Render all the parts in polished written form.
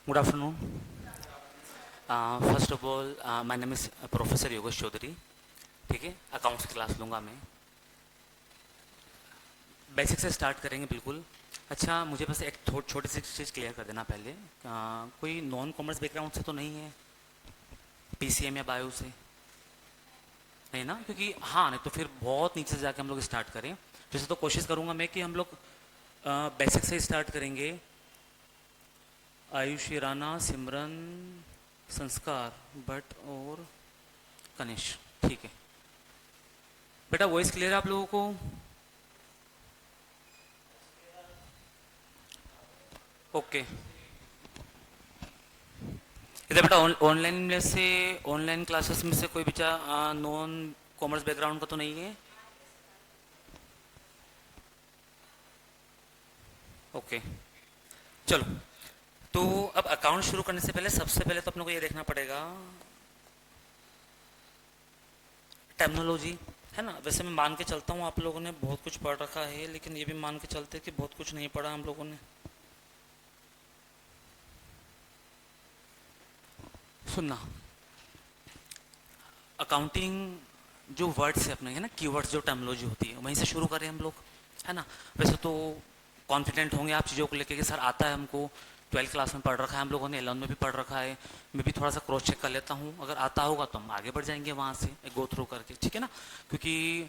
Good afternoon. First of all, my name is professor Yogesh Chaudhary. ठीक है, accounts की class लूँगा मैं. बेसिक से स्टार्ट करेंगे बिल्कुल. अच्छा, मुझे बस एक छोटी सी चीज़ क्लियर कर देना पहले. कोई नॉन कॉमर्स बैकग्राउंड से तो नहीं है, पीसीएम या बायो से नहीं ना? क्योंकि हाँ, नहीं तो फिर बहुत नीचे से जाके हम लोग स्टार्ट करें. जैसे तो कोशिश करूँगा मैं कि हम लोग बेसिक से स्टार्ट करेंगे. आयुष, राना, सिमरन, संस्कार, भट्ट और कनिष्क. ठीक है बेटा, वॉइस क्लियर है आप लोगों को? ओके. इधर बेटा ऑनलाइन में से, ऑनलाइन क्लासेस में से कोई बच्चा नॉन कॉमर्स बैकग्राउंड का तो नहीं है? ओके, चलो. तो अब अकाउंट शुरू करने से पहले सबसे पहले तो अपने को ये देखना पड़ेगा टर्मिनोलॉजी, है ना? वैसे मैं मान के चलता हूँ आप लोगों ने बहुत कुछ पढ़ रखा है, लेकिन ये भी मान के चलते कि बहुत कुछ नहीं पढ़ा हम लोगों ने. सुनना, अकाउंटिंग जो वर्ड्स है अपने, है ना, कीवर्ड्स, जो टर्मिनोलॉजी होती है वहीं से शुरू करें हम लोग, है ना? वैसे तो कॉन्फिडेंट होंगे आप चीज़ों को लेके कि सर आता है हमको, 12th क्लास में पढ़ रखा है हम लोगों ने, 11 में भी पढ़ रखा है. मैं भी थोड़ा सा क्रॉस चेक कर लेता हूँ, अगर आता होगा तो हम आगे बढ़ जाएंगे वहाँ से गो थ्रू करके. ठीक है ना? क्योंकि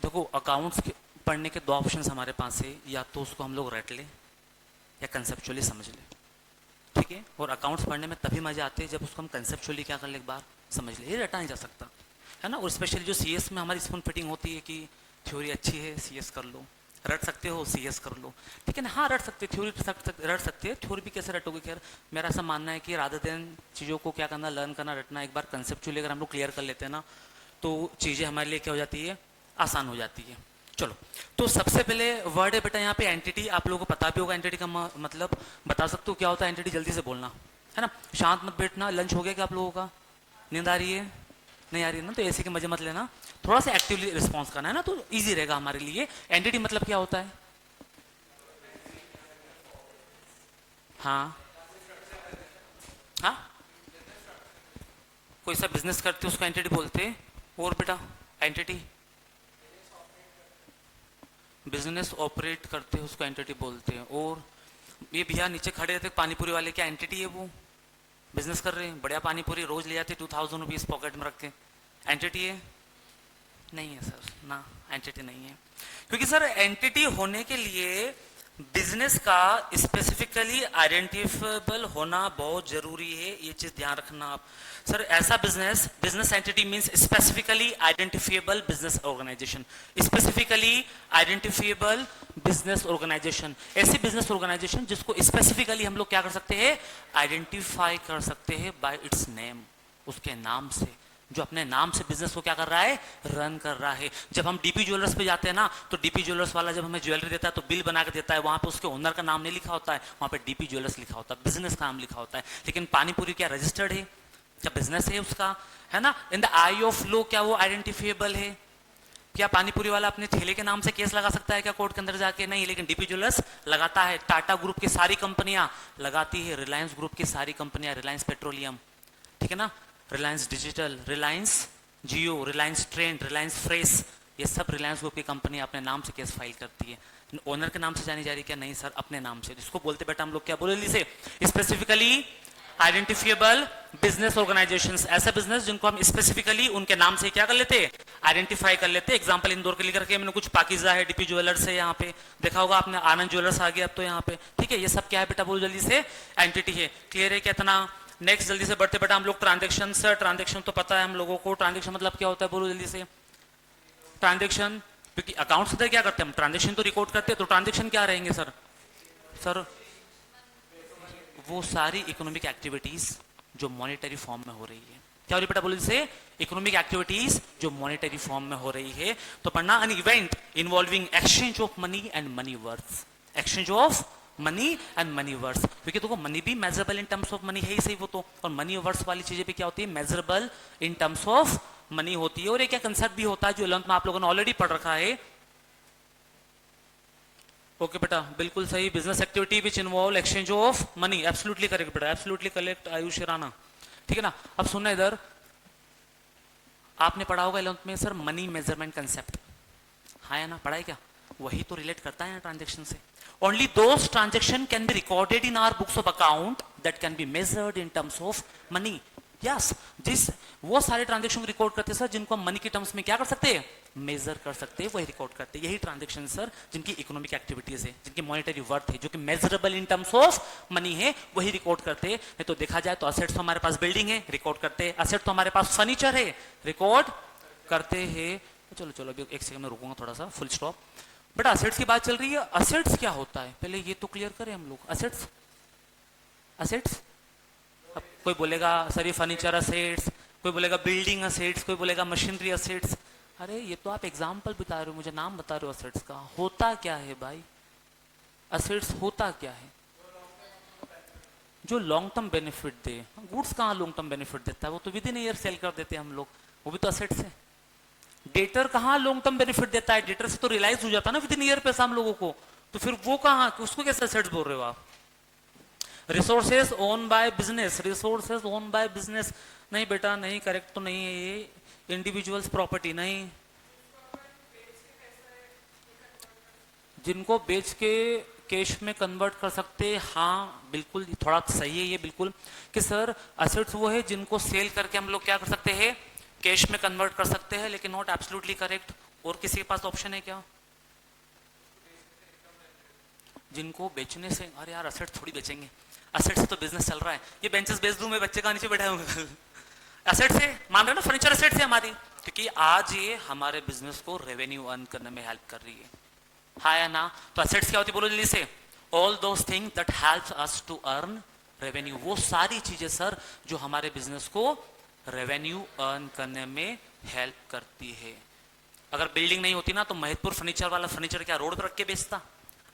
देखो, अकाउंट्स के पढ़ने के दो ऑप्शंस हमारे पास है, या तो उसको हम लोग रट लें या कंसेप्चुअली समझ लें. ठीक है? और अकाउंट्स पढ़ने में तभी मजा आते हैं जब उसको हम कंसेप्चुअली क्या कर ले, एक बार समझ ले. ये रटा नहीं जा सकता, है ना? और स्पेशली जो सीएस में हमारी स्पून फिटिंग होती है कि थ्योरी अच्छी है, सीएस कर लो. रट सकते हो, सीएस कर लो. ठीक है ना? हाँ, रट सकते, थ्योरी रट सकते हैं. थ्योरी भी कैसे रटोगे? खैर, मेरा ऐसा मानना है कि रादर देन चीज़ों को क्या करना, लर्न करना, रटना, एक बार कंसेप्चुअली अगर हम लोग क्लियर कर लेते हैं ना, तो चीज़ें हमारे लिए क्या हो जाती है, आसान हो जाती है. चलो, तो सबसे पहले वर्ड है बेटा यहाँ पे एंटिटी. आप लोगों को पता भी होगा एंटिटी का मतलब. बता सकते हो क्या होता है एंटिटी? जल्दी से बोलना, है ना? शांत मत बैठना. लंच हो गया क्या आप लोगों का? नींद आ रही है? नहीं आ रही है ना? तो ऐसे के मजे मत लेना, थोड़ा सा एक्टिवली रिस्पॉन्स करना, है ना? तो इजी रहेगा हमारे लिए. एंटिटी मतलब क्या होता है? हाँ हाँ, कोई सा बिजनेस करते हो उसको एंटिटी बोलते हैं. और बेटा एंटिटी, बिजनेस ऑपरेट करते हैं उसको एंटिटी बोलते हैं. और ये भैया नीचे खड़े रहते पानी पूरी वाले, क्या एंटिटी है वो? बिजनेस कर रहे हैं, बढ़िया पानी पूरी रोज ले जाते 2000 रुपीज पॉकेट में रख के. एंटिटी है? नहीं है सर ना, एंटिटी नहीं है. क्योंकि सर एंटिटी होने के लिए बिजनेस का स्पेसिफिकली आइडेंटिफाइबल होना बहुत जरूरी है. ये चीज ध्यान रखना आप. सर ऐसा business, business entity means specifically identifiable business organisation. Specifically identifiable business organisation, ऐसी बिजनेस ऑर्गेनाइजेशन जिसको स्पेसिफिकली हम लोग क्या कर सकते हैं, आइडेंटिफाई कर सकते हैं बाय इट्स नेम, उसके नाम से. जो अपने नाम से बिजनेस को क्या कर रहा है, रन कर रहा है. जब हम डीपी ज्वेलर्स पे जाते हैं ना, तो डीपी ज्वेलर्स वाला जब हमें ज्वेलरी देता है तो बिल बना के देता है, वहां पे उसके ओनर का नाम नहीं लिखा होता है, वहां पे डीपी ज्वेलर्स लिखा होता है, बिजनेस का नाम लिखा होता है. लेकिन पानीपुरी क्या रजिस्टर्ड है? क्या बिजनेस है उसका? है ना? In the I of law क्या वो आइडेंटिफिएबल है? क्या पानीपुरी वाला अपने ठेले के नाम से केस लगा सकता है क्या कोर्ट के अंदर जाके? नहीं. लेकिन डीपी ज्वेलर्स लगाता है. टाटा ग्रुप की सारी कंपनियां लगाती है, रिलायंस ग्रुप की सारी कंपनियां, रिलायंस पेट्रोलियम, ठीक है ना, रिलायंस डिजिटल, रिलायंस जियो, रिलायंस ट्रेंड, रिलायंस फ्रेश, ये सब रिलायंस ग्रुप की कंपनी अपने नाम से केस फाइल करती है. ओनर के नाम से जानी जा रही क्या? नहीं सर, अपने नाम से. इसको बोलते बेटा हम लोग क्या बोले से, स्पेसिफिकली आइडेंटिफिएबल बिजनेस ऑर्गेनाइजेशंस. ऐसा बिजनेस जिनको हम स्पेसिफिकली उनके नाम से क्या कर लेते हैं, आइडेंटिफाई कर लेते हैं. एग्जांपल इंदौर के लिए करके मैंने कुछ पाकिजा है, डीपी ज्वेलर्स है, यहाँ पे देखा होगा आपने, आनंद ज्वेलर्स आ गया अब तो यहाँ पे. ठीक है, ये सब क्या है बेटा, बोलो जल्दी से, एंटिटी है. क्लियर है क्या इतना? नेक्स्ट जल्दी से बढ़ते बेटा हम लोग ट्रांजेक्शन. सर ट्रांजेक्शन तो पता है हम लोगों को, ट्रांजेक्शन मतलब क्या होता है, बोलो जल्दी से. ट्रांजेक्शन, क्योंकि अकाउंट्स से क्या करते हैं हम, ट्रांजेक्शन तो रिकॉर्ड करते हैं, तो ट्रांजेक्शन क्या रहेंगे सर? सर वो सारी इकोनॉमिक एक्टिविटीज जो मॉनेटरी फॉर्म में हो रही है. क्या हो रही बेटा, बोलो जैसे, इकोनॉमिक एक्टिविटीज जो मॉनेटरी फॉर्म में हो रही है. तो पढ़ना, an event involving exchange of money and money worth. Exchange of money and money worth, क्योंकि देखो मनी भी measurable in terms of money है ही सही वो तो, और मनी वर्थ वाली चीजें भी क्या होती है, measurable in terms of money होती है. और एक क्या कंसेप्ट भी होता है जो 11th में आप लोगों ने ऑलरेडी पढ़ रखा है, ओके बेटा, बिल्कुल सही। Business activity which involve exchange of money, absolutely correct बेटा, एब्सोल्युटली करेक्ट आयुष राणा। ठीक है ना। अब सुनना इधर, आपने पढ़ा होगा 11th में सर मनी मेजरमेंट कंसेप्ट, हाँ या ना, पढ़ा है क्या? वही तो रिलेट करता है ट्रांजेक्शन से। Only those transaction can be recorded in our books of account that can be measured in terms of money. Yes, जिस वो सारे ट्रांजेक्शन रिकॉर्ड करते हैं सर जिनको हम मनी के टर्म्स में क्या कर सकते हैं, मेजर कर सकते हैं, वही रिकॉर्ड करते हैं। यही ट्रांजेक्शन सर जिनकी इकोनॉमिक एक्टिविटीज है, जिनकी मॉनेटरी वर्थ है, जो कि measurable in terms of money है, वही रिकॉर्ड करते हैं। नहीं तो देखा जाए तो असेट्स तो हमारे पास बिल्डिंग है, रिकॉर्ड करते हैं। असेट तो हमारे पास फर्नीचर है, रिकॉर्ड करते हैं। चलो चलो अभी एक सेकंड में रुकूंगा थोड़ा सा, फुल स्टॉप। बेटा असेट्स की बात चल रही है, असेट्स क्या होता है पहले ये तो क्लियर करें हम लोग। असेट्स, असेट्स, अब कोई बोलेगा सर ये फर्नीचर असेट्स, कोई बोलेगा बिल्डिंग असेट्स, कोई बोलेगा मशीनरी असेट्स। अरे ये तो आप एग्जाम्पल बता रहे हो, मुझे नाम बता रहे हो असेट्स का। होता क्या है भाई, असेट्स होता क्या है? जो लॉन्ग टर्म बेनिफिट दे। गुड्स कहाँ लॉन्ग टर्म बेनिफिट देता है, वो तो विद इन ईयर सेल कर देते हैं हम लोग, वो भी तो असेट्स है। डेटर कहाँ लॉन्ग टर्म बेनिफिट देता है, डेटर से तो रियलाइज हो जाता है ना विद इन ईयर पैसा हम लोगों को, तो फिर वो कहाँ, उसको कैसे असेट्स बोल रहे हो आप? Resources own by business, resources own by business, नहीं बेटा नहीं, करेक्ट तो नहीं है ये। इंडिविजुअल्स प्रॉपर्टी नहीं, जिनको बेच के कैश में कन्वर्ट कर सकते, हाँ बिल्कुल थोड़ा सही है ये बिल्कुल, कि सर असेट्स वो है जिनको सेल करके हम लोग क्या कर सकते हैं, कैश में कन्वर्ट कर सकते हैं, लेकिन नॉट एब्सोल्युटली करेक्ट। और किसी के पास ऑप्शन है क्या? जिनको बेचने से, अरे यार असेट्स थोड़ी बेचेंगे, असेट से तो बिजनेस चल रहा है। ये बेंचेस बेच दूं मैं, बच्चे का नीचे बैठा हूँ असेट से मान रहे हो ना, फर्नीचर असेट से हमारी, क्योंकि आज ये हमारे बिजनेस को रेवेन्यू अर्न करने में हेल्प कर रही है, हाँ या ना। तो असेट्स क्या होती है बोलो जल्दी से? All those thing that helps us to earn revenue, वो सारी चीजें सर जो हमारे बिजनेस को रेवेन्यू अर्न करने में हेल्प करती है। अगर बिल्डिंग नहीं होती ना तो महतपुर फर्नीचर वाला फर्नीचर क्या रोड पर रख के बेचता?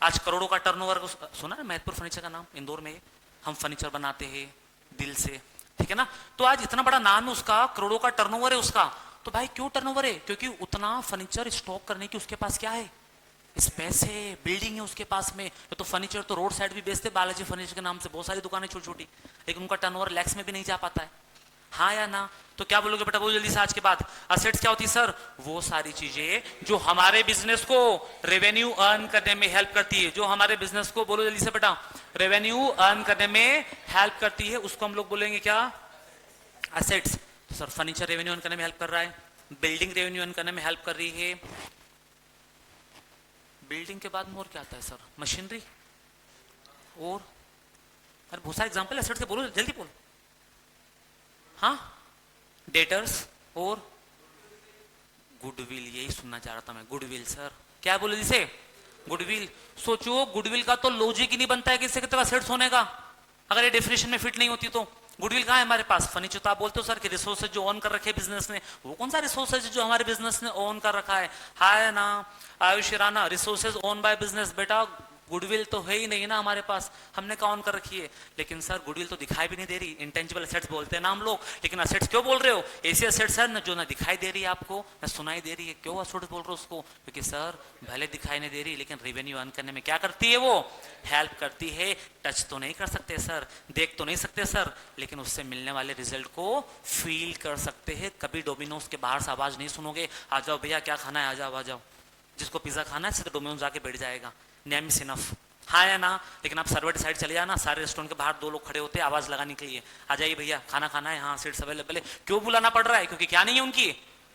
आज करोड़ों का टर्नओवर, सुना है महतपुर फर्नीचर का नाम, इंदौर में हम फर्नीचर बनाते हैं दिल से, ठीक है ना। तो आज इतना बड़ा नाम है उसका, करोड़ों का टर्नओवर है उसका। तो भाई क्यों टर्नओवर है? क्योंकि उतना फर्नीचर स्टॉक करने की उसके पास क्या है, स्पेस है, बिल्डिंग है उसके पास में। तो फर्नीचर तो रोड साइड भी बेचते, बालाजी फर्नीचर के नाम से बहुत सारी दुकानें छोटी छोटी, लेकिन उनका टर्नओवर लैक्स में भी नहीं जा पाता है, हाँ या ना। तो क्या बोलोगे बेटा, बोलो जल्दी से आज के बाद। असेट्स क्या होती है सर? वो सारी चीजें जो हमारे बिजनेस को रेवेन्यू अर्न करने में हेल्प करती है, जो हमारे बिजनेस को, बोलो जल्दी से बेटा, रेवेन्यू अर्न करने में हेल्प करती है, उसको हम लोग बोलेंगे क्या, असेट्स। तो सर फर्नीचर रेवेन्यू अर्न करने में हेल्प कर रहा है, बिल्डिंग रेवेन्यू अर्न करने में हेल्प कर रही है, बिल्डिंग के बाद में और क्या आता है सर, मशीनरी, और अरे बहुत सारे एग्जाम्पल एसेट से, बोलो जल्दी बोलो। हाँ, डेटर्स और गुडविल, यही सुनना चाह रहा था मैं, गुडविल सर। क्या बोले जिसे? गुडविल। सोचो गुडविल का तो लॉजिक ही नहीं बनता है किसी के तरफ असेट्स होने का, अगर ये डेफिनेशन में फिट नहीं होती तो। गुडविल कहाँ है हमारे पास? फर्नीचर। तो आप बोलते हो सर कि रिसोर्सेज जो ऑन कर रखे बिजनेस ने, वो कौन सा रिसोर्सेज जो हमारे बिजनेस ने ऑन कर रखा है? हाय ना Ayush Rana, resources on by business. बेटा गुडविल तो है ही नहीं ना हमारे पास, हमने कहाँ ऑन कर रखी है? लेकिन सर गुडविल तो दिखाई भी नहीं दे रही, इंटेंजिबल असेट्स बोलते हैं ना हम लोग, लेकिन असेट्स क्यों बोल रहे हो? ऐसे असेट्स है ना जो ना दिखाई दे रही है आपको ना सुनाई दे रही है, क्यों असेट्स बोल रहे हो उसको? क्योंकि सर भले दिखाई नहीं दे रही लेकिन रेवेन्यू अर्न करने में क्या करती है, वो हेल्प करती है। टच तो नहीं कर सकते सर, देख तो नहीं सकते सर, लेकिन उससे मिलने वाले रिजल्ट को फील कर सकते हैं। कभी डोमिनोज के बाहर से आवाज नहीं सुनोगे, आ जाओ भैया क्या खाना है, आ जाओ आ जाओ। जिसको पिज्जा खाना है सिर्फ डोमिनोज जाके बैठ जाएगा, नेम इज इनफ, हाँ या ना। लेकिन आप सर्वर साइड चले जाना, सारे रेस्टोरेंट के बाहर दो लोग खड़े होते हैं आवाज लगाने के लिए, आ जाइए भैया खाना खाना है, हाँ सीट्स अवेलेबल है। क्यों बुलाना पड़ रहा है? क्योंकि क्या नहीं है उनकी,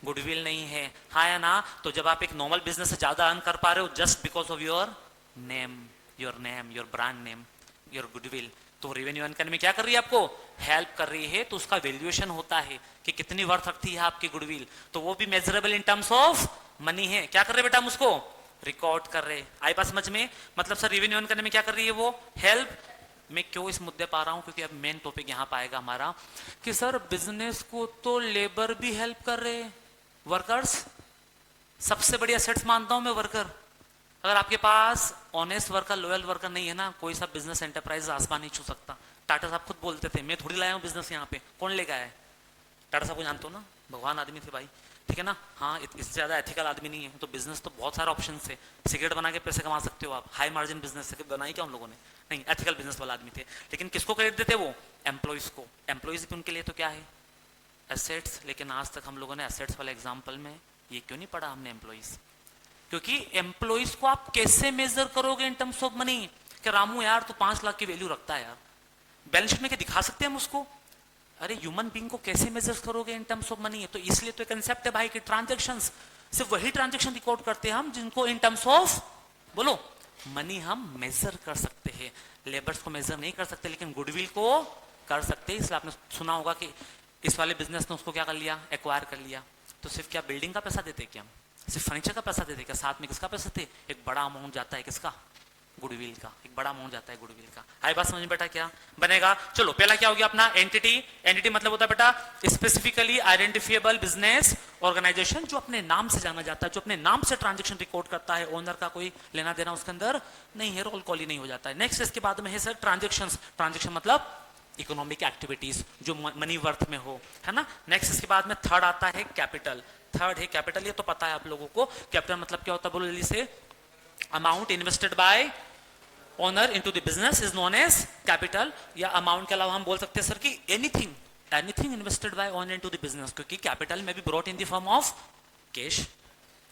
गुडविल नहीं है, हाँ या ना। तो जब आप एक नॉर्मल बिजनेस से ज्यादा अर्न कर पा रहे हो just because of your name, your brand name, your goodwill, तो रेवेन्यू अर्न करने में क्या कर रही है, आपको हेल्प कर रही है। तो उसका वैल्यूएशन होता है कि कितनी वर्थ रखती है आपकी गुडविल, तो वो भी measurable in terms of money है। क्या कर रहे बेटा हम उसको रिकॉर्ड कर रहे, आई बात समझ में? मतलब सर रेवेन्यू अर्न करने में क्या कर रही है वो, हेल्प। मैं क्यों इस मुद्दे पा रहा हूं, क्योंकि अब मेन टॉपिक यहां पाएगा हमारा कि सर बिजनेस को तो लेबर भी हेल्प कर रहे, वर्कर्स सबसे बड़ी असेट्स मानता हूं मैं वर्कर। अगर आपके पास ऑनेस्ट वर्कर, लॉयल वर्कर नहीं है ना, कोई सा बिजनेस एंटरप्राइज आसमान नहीं छू सकता। टाटा साहब खुद बोलते थे मैं थोड़ी लाया हूं बिजनेस यहाँ पे, कौन लेकर आया है? टाटा साहब को जानते हो ना, भगवान आदमी थे भाई, ठीक है ना। हाँ, इससे ज़्यादा एथिकल आदमी नहीं है। तो बिजनेस तो बहुत सारे ऑप्शन है, सिगरेट बना के पैसे कमा सकते हो आप, हाई मार्जिन बिजनेस बनाई क्या उन लोगों ने, नहीं, एथिकल बिजनेस वाला आदमी थे। लेकिन किसको क्रेडिट देते वो, एम्प्लॉयज को। एम्प्लॉयज उनके लिए तो क्या है, एसेट्स। लेकिन आज तक हम लोगों ने एसेट्स वाले एग्जाम्पल में ये क्यों नहीं पढ़ा हमने, एम्प्लॉयज। क्योंकि एम्प्लॉयज को आप कैसे मेजर करोगे इन टर्म्स ऑफ मनी, कि रामू यार तो 5 लाख की वैल्यू रखता है यार, बैलेंस शीट में क्या दिखा सकते हैं हम उसको। अरे ह्यूमन बीइंग को कैसे मेजर करोगे इन टर्म्स ऑफ मनी। तो इसलिए तो कंसेप्ट है भाई कि ट्रांजैक्शंस, सिर्फ वही ट्रांजैक्शन रिकॉर्ड करते हैं हम जिनको इन टर्म्स ऑफ, बोलो, मनी हम मेजर कर सकते हैं। लेबर्स को मेजर नहीं कर सकते, लेकिन गुडविल को कर सकते हैं। इसलिए आपने सुना होगा कि इस वाले बिजनेस ने उसको क्या कर लिया, एक्वायर कर लिया। तो सिर्फ क्या बिल्डिंग का पैसा देते क्या हम, सिर्फ फर्नीचर का पैसा देते क्या, साथ में किसका पैसा थे, एक बड़ा अमाउंट जाता है किसका, गुडविल का, एक बड़ा अमाउंट जाता है गुडविल का। आई बात समझ में बेटा, क्या बनेगा। चलो पहला क्या हो गया अपना, एंटिटी। एंटिटी मतलब होता है बेटा स्पेसिफिकली आइडेंटिफिएबल बिजनेस ऑर्गेनाइजेशन, जो अपने नाम से जाना जाता है, जो अपने नाम से ट्रांजैक्शन रिकॉर्ड करता है, ओनर का कोई लेना देना उसके अंदर नहीं है, रोल कॉल ही नहीं हो जाता है। नेक्स्ट इसके बाद में है सर ट्रांजेक्शन। ट्रांजेक्शन मतलब इकोनॉमिक एक्टिविटीज जो मनी वर्थ में हो, है ना। नेक्स्ट इसके बाद में थर्ड आता है कैपिटल। थर्ड है कैपिटल, ये तो पता है आप लोगों को। कैपिटल मतलब क्या होता है, बोलो जल्दी से, amount invested by owner into the business is known as capital. या अमाउंट के अलावा हम बोल सकते हैं सर कि anything invested by owner into the business, क्योंकि कैपिटल में भी brought in the form of cash,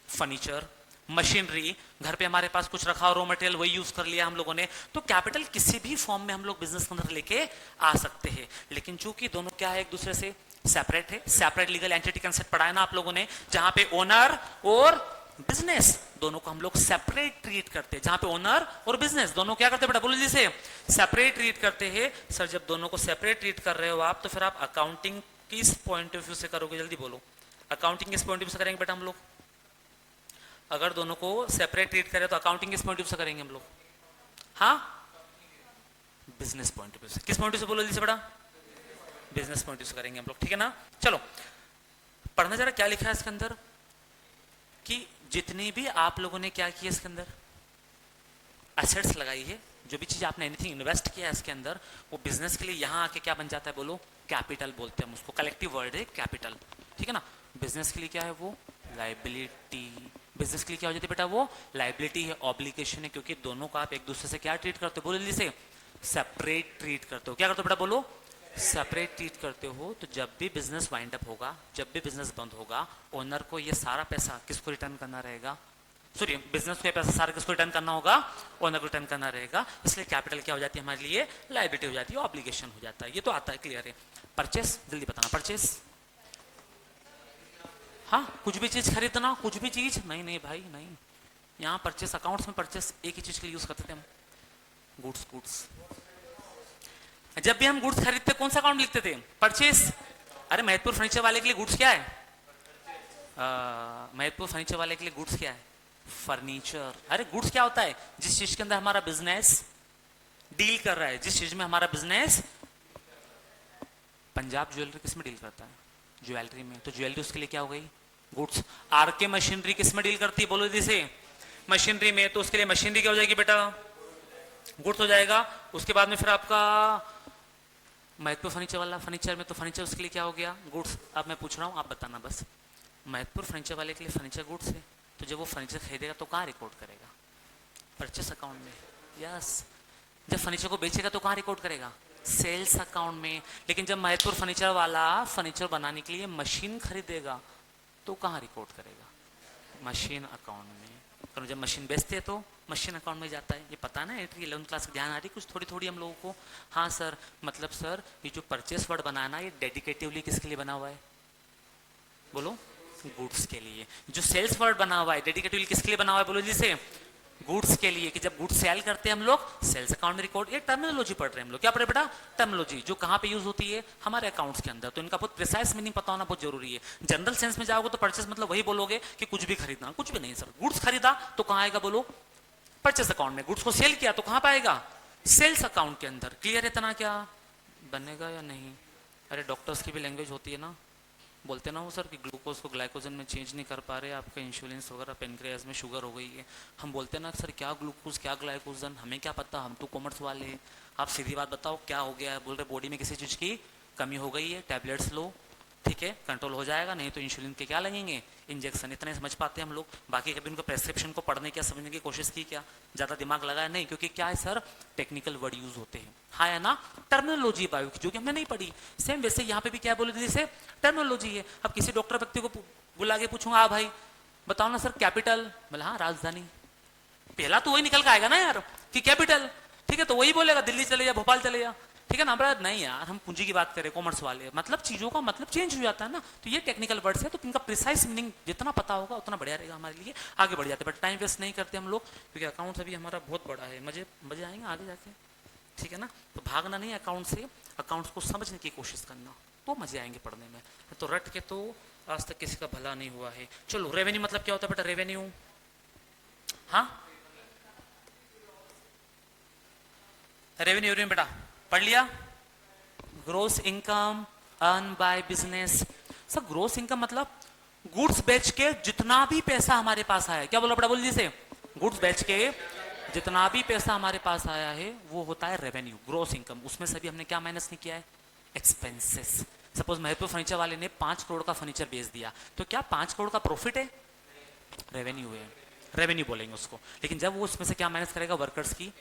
furniture, machinery, घर पे हमारे पास कुछ रखा, रॉ मटेरियल वही यूज कर लिया हम लोगों ने। तो कैपिटल किसी भी फॉर्म में हम लोग बिजनेस के अंदर लेके आ सकते हैं। लेकिन चूंकि दोनों क्या है, एक दूसरे से सेपरेट है, सेपरेट लीगल एंटिटी कंसेप्ट पढ़ा है ना आप लोगों ने, जहां पे ओनर और बिजनेस दोनों को हम लोग सेपरेट ट्रीट करते हैं। जहां पे ओनर और बिजनेस दोनों क्या करते हैं बेटा, बोलो जी से, सेपरेट ट्रीट करते हैं। सर जब दोनों को सेपरेट ट्रीट कर रहे हो आप, तो फिर आप अकाउंटिंग किस पॉइंट ऑफ व्यू से करोगे, जल्दी बोलो। अकाउंटिंग किस पॉइंट ऑफ व्यू से करेंगे बेटा हम लोग, अगर दोनों को सेपरेट ट्रीट करें तो अकाउंटिंग किस पॉइंट ऑफ व्यू से करेंगे हम लोग, हाँ, बिजनेस पॉइंट ऑफ व्यू से। किस पॉइंट ऑफ व्यू से बोलो जल्दी से बेटा, बिजनेस पॉइंट ऑफ व्यू से करेंगे हम लोग, ठीक है ना। चलो पढ़ना जरा क्या लिखा है इसके अंदर, कि जितनी भी आप लोगों ने क्या किया इसके अंदर, एसेट्स लगाई है, जो भी चीज आपने एनीथिंग इन्वेस्ट किया है इसके अंदर, वो बिजनेस के लिए यहां आके क्या बन जाता है, बोलो कैपिटल बोलते हैं हम उसको, कलेक्टिव वर्ड है कैपिटल, ठीक है ना। बिजनेस के लिए क्या है वो, लाइबिलिटी। बिजनेस के लिए क्या हो जाती है बेटा, वो लाइबिलिटी है, ऑब्लिगेशन है, क्योंकि दोनों का आप एक दूसरे से क्या ट्रीट करते हो, बोलो जल्दी से, सेपरेट ट्रीट करते हो। क्या करते हो बेटा, बोलो सेपरेट ट्रीट करते हो। तो जब भी बिजनेस वाइंड अप होगा, जब भी बिजनेस बंद होगा, ओनर को ये सारा पैसा किसको रिटर्न करना रहेगा, सॉरी बिजनेस को ये पैसा सारा किसको रिटर्न करना होगा, ओनर को रिटर्न करना रहेगा। इसलिए कैपिटल क्या हो जाती है हमारे लिए, लायबिलिटी हो जाती है, ऑब्लिगेशन हो जाता है। ये तो आता है, क्लियर है। परचेस जल्दी बताना, परचेस, हाँ कुछ भी चीज खरीदना, कुछ भी चीज, नहीं नहीं भाई नहीं, यहाँ परचेस अकाउंट्स में परचेस एक ही चीज के लिए यूज करते थे हम, गुड्स। गुड्स जब भी हम गुड्स खरीदते कौन सा अकाउंट लिखते थे, परचेस। अरे महत्वपूर्ण फर्नीचर वाले के लिए गुड्स क्या है, महत्वपूर्ण फर्नीचर वाले के लिए गुड्स क्या है, फर्नीचर। अरे गुड्स क्या होता है, जिस चीज के अंदर हमारा बिजनेस डील कर रहा है, जिस चीज में हमारा बिजनेस, पंजाब ज्वेलरी किस में डील करता है, ज्वेलरी में, तो ज्वेलरी उसके लिए क्या हो गई, गुड्स। आरके मशीनरी किस में डील करती है, बोलो जैसे मशीनरी में, तो उसके लिए मशीनरी क्या हो जाएगी बेटा, गुड्स हो जाएगा। उसके बाद में फिर आपका महत्वपूर्ण फर्नीचर वाला, फर्नीचर में तो फर्नीचर उसके लिए क्या हो गया, गुड्स। अब मैं पूछ रहा हूँ आप बताना बस, महत्वपूर्ण फर्नीचर वाले के लिए फर्नीचर गुड्स है, तो जब वो फर्नीचर खरीदेगा तो कहाँ रिकॉर्ड करेगा, परचेस अकाउंट में, यस। जब फर्नीचर को बेचेगा तो कहाँ रिकॉर्ड करेगा, सेल्स अकाउंट में। लेकिन जब महत्वपूर्ण फर्नीचर वाला फर्नीचर बनाने के लिए मशीन खरीदेगा तो कहाँ रिकॉर्ड करेगा, मशीन अकाउंट में। और जब मशीन बेचते हैं तो मशीन अकाउंट में जाता है। ये पता ना, एंट्री 11th क्लास की ध्यान आ रही कुछ थोड़ी थोड़ी हम लोगों को। हाँ सर, मतलब सर ये जो परचेस वर्ड बनाना, ये डेडिकेटिवली किसके लिए बना हुआ है, बोलो गुड्स के लिए। जो सेल्स वर्ड बना हुआ है डेडिकेटिवली किसके लिए बना हुआ है, बोलो जी से, गुड्स के लिए। कि जब गुड्स सेल करते हैं हम लोग, सेल्स अकाउंट में रिकॉर्ड। ये टर्मिनोलॉजी पढ़ रहे हैं हम लोग, क्या पढ़ रहे बेटा, टर्मिनोलॉजी, जो कहाँ पे यूज होती है, हमारे अकाउंट्स के अंदर। तो इनका बहुत प्रिसाइज मीनिंग पता होना बहुत जरूरी है। जनरल सेंस में जाओगे तो परचेस मतलब वही बोलोगे कि कुछ भी खरीदना, कुछ भी नहीं सर। गुड्स खरीदा तो कहाँ आएगा, बोलो परचेस अकाउंट में। गुड्स को सेल किया तो कहाँ पाएगा, सेल्स अकाउंट के अंदर। क्लियर है इतना, क्या बनेगा या नहीं। अरे डॉक्टर्स की भी लैंग्वेज होती है ना, बोलते ना वो सर कि ग्लूकोज को ग्लाइकोजन में चेंज नहीं कर पा रहे, आपका इंसुलिन वगैरह पेनक्रियाज में शुगर हो गई है। हम बोलते ना सर क्या ग्लूकोज क्या ग्लाइकोजन, हमें क्या पता, हम तो कॉमर्स वाले हैं। आप सीधी बात बताओ क्या हो गया है, बोल रहे बॉडी में किसी चीज़ की कमी हो गई है, टैबलेट्स लो, ठीक है, कंट्रोल हो जाएगा, नहीं तो इंसुलिन के क्या लगेंगे, इंजेक्शन। इतने समझ पाते हैं हम लोग, बाकी कभी उनको प्रेस्क्रिप्शन को पढ़ने क्या समझने की कोशिश की क्या, ज़्यादा दिमाग लगाया नहीं, क्योंकि क्या है सर, टेक्निकल वर्ड यूज होते हैं, हाँ है ना, टर्मिनोलॉजी बायो जो कि हमने नहीं पढ़ी। सेम वैसे यहाँ पे भी क्या बोले जैसे टर्मिनोलॉजी है। अब किसी डॉक्टर व्यक्ति को बुला के पूछूंगा, हाँ भाई बताओ ना सर कैपिटल, बोला हाँ राजधानी, पहला तो वही निकल के आएगा ना यार कि कैपिटल, ठीक है, तो वही बोलेगा दिल्ली चले जा, भोपाल चले जा, ठीक है ना। बड़ा नहीं यार, हम पूंजी की बात करें, कॉमर्स वाले, मतलब चीजों का मतलब चेंज हो जाता है ना। तो ये टेक्निकल वर्ड्स है, तो इनका प्रिसाइज मीनिंग जितना पता होगा उतना बढ़िया रहेगा हमारे लिए, आगे बढ़ जाते। बट टाइम वेस्ट नहीं करते हम लोग, क्योंकि अकाउंट्स अभी हमारा बहुत बड़ा है, मजे आएंगे आगे जाके, ठीक है ना। तो भागना नहीं अकाउंट से, अकाउंट्स को समझने की कोशिश करना, तो मजे आएंगे पढ़ने में। तो रट के तो आज तक किसी का भला नहीं हुआ है। चलो रेवेन्यू मतलब क्या होता है बेटा, रेवेन्यू, हाँ रेवेन्यू बेटा पढ़ लिया, gross income earn by business. Sir gross income मतलब गुड्स बेच के जितना भी पैसा हमारे पास आया, क्या बोला बेटा, बोल से गुड्स बेच के जितना भी पैसा हमारे पास आया है वो होता है रेवेन्यू, ग्रोस इनकम। उसमें से भी हमने क्या माइनस नहीं किया है, एक्सपेंसेस। सपोज महबूब फर्नीचर वाले ने 5 करोड़ का फर्नीचर बेच दिया, तो क्या 5 करोड़ का प्रॉफिट है, रेवेन्यू है, रेवेन्यू बोलेंगे उसको। लेकिन जब वो उसमें से क्या माइनस करेगा, वर्कर्स की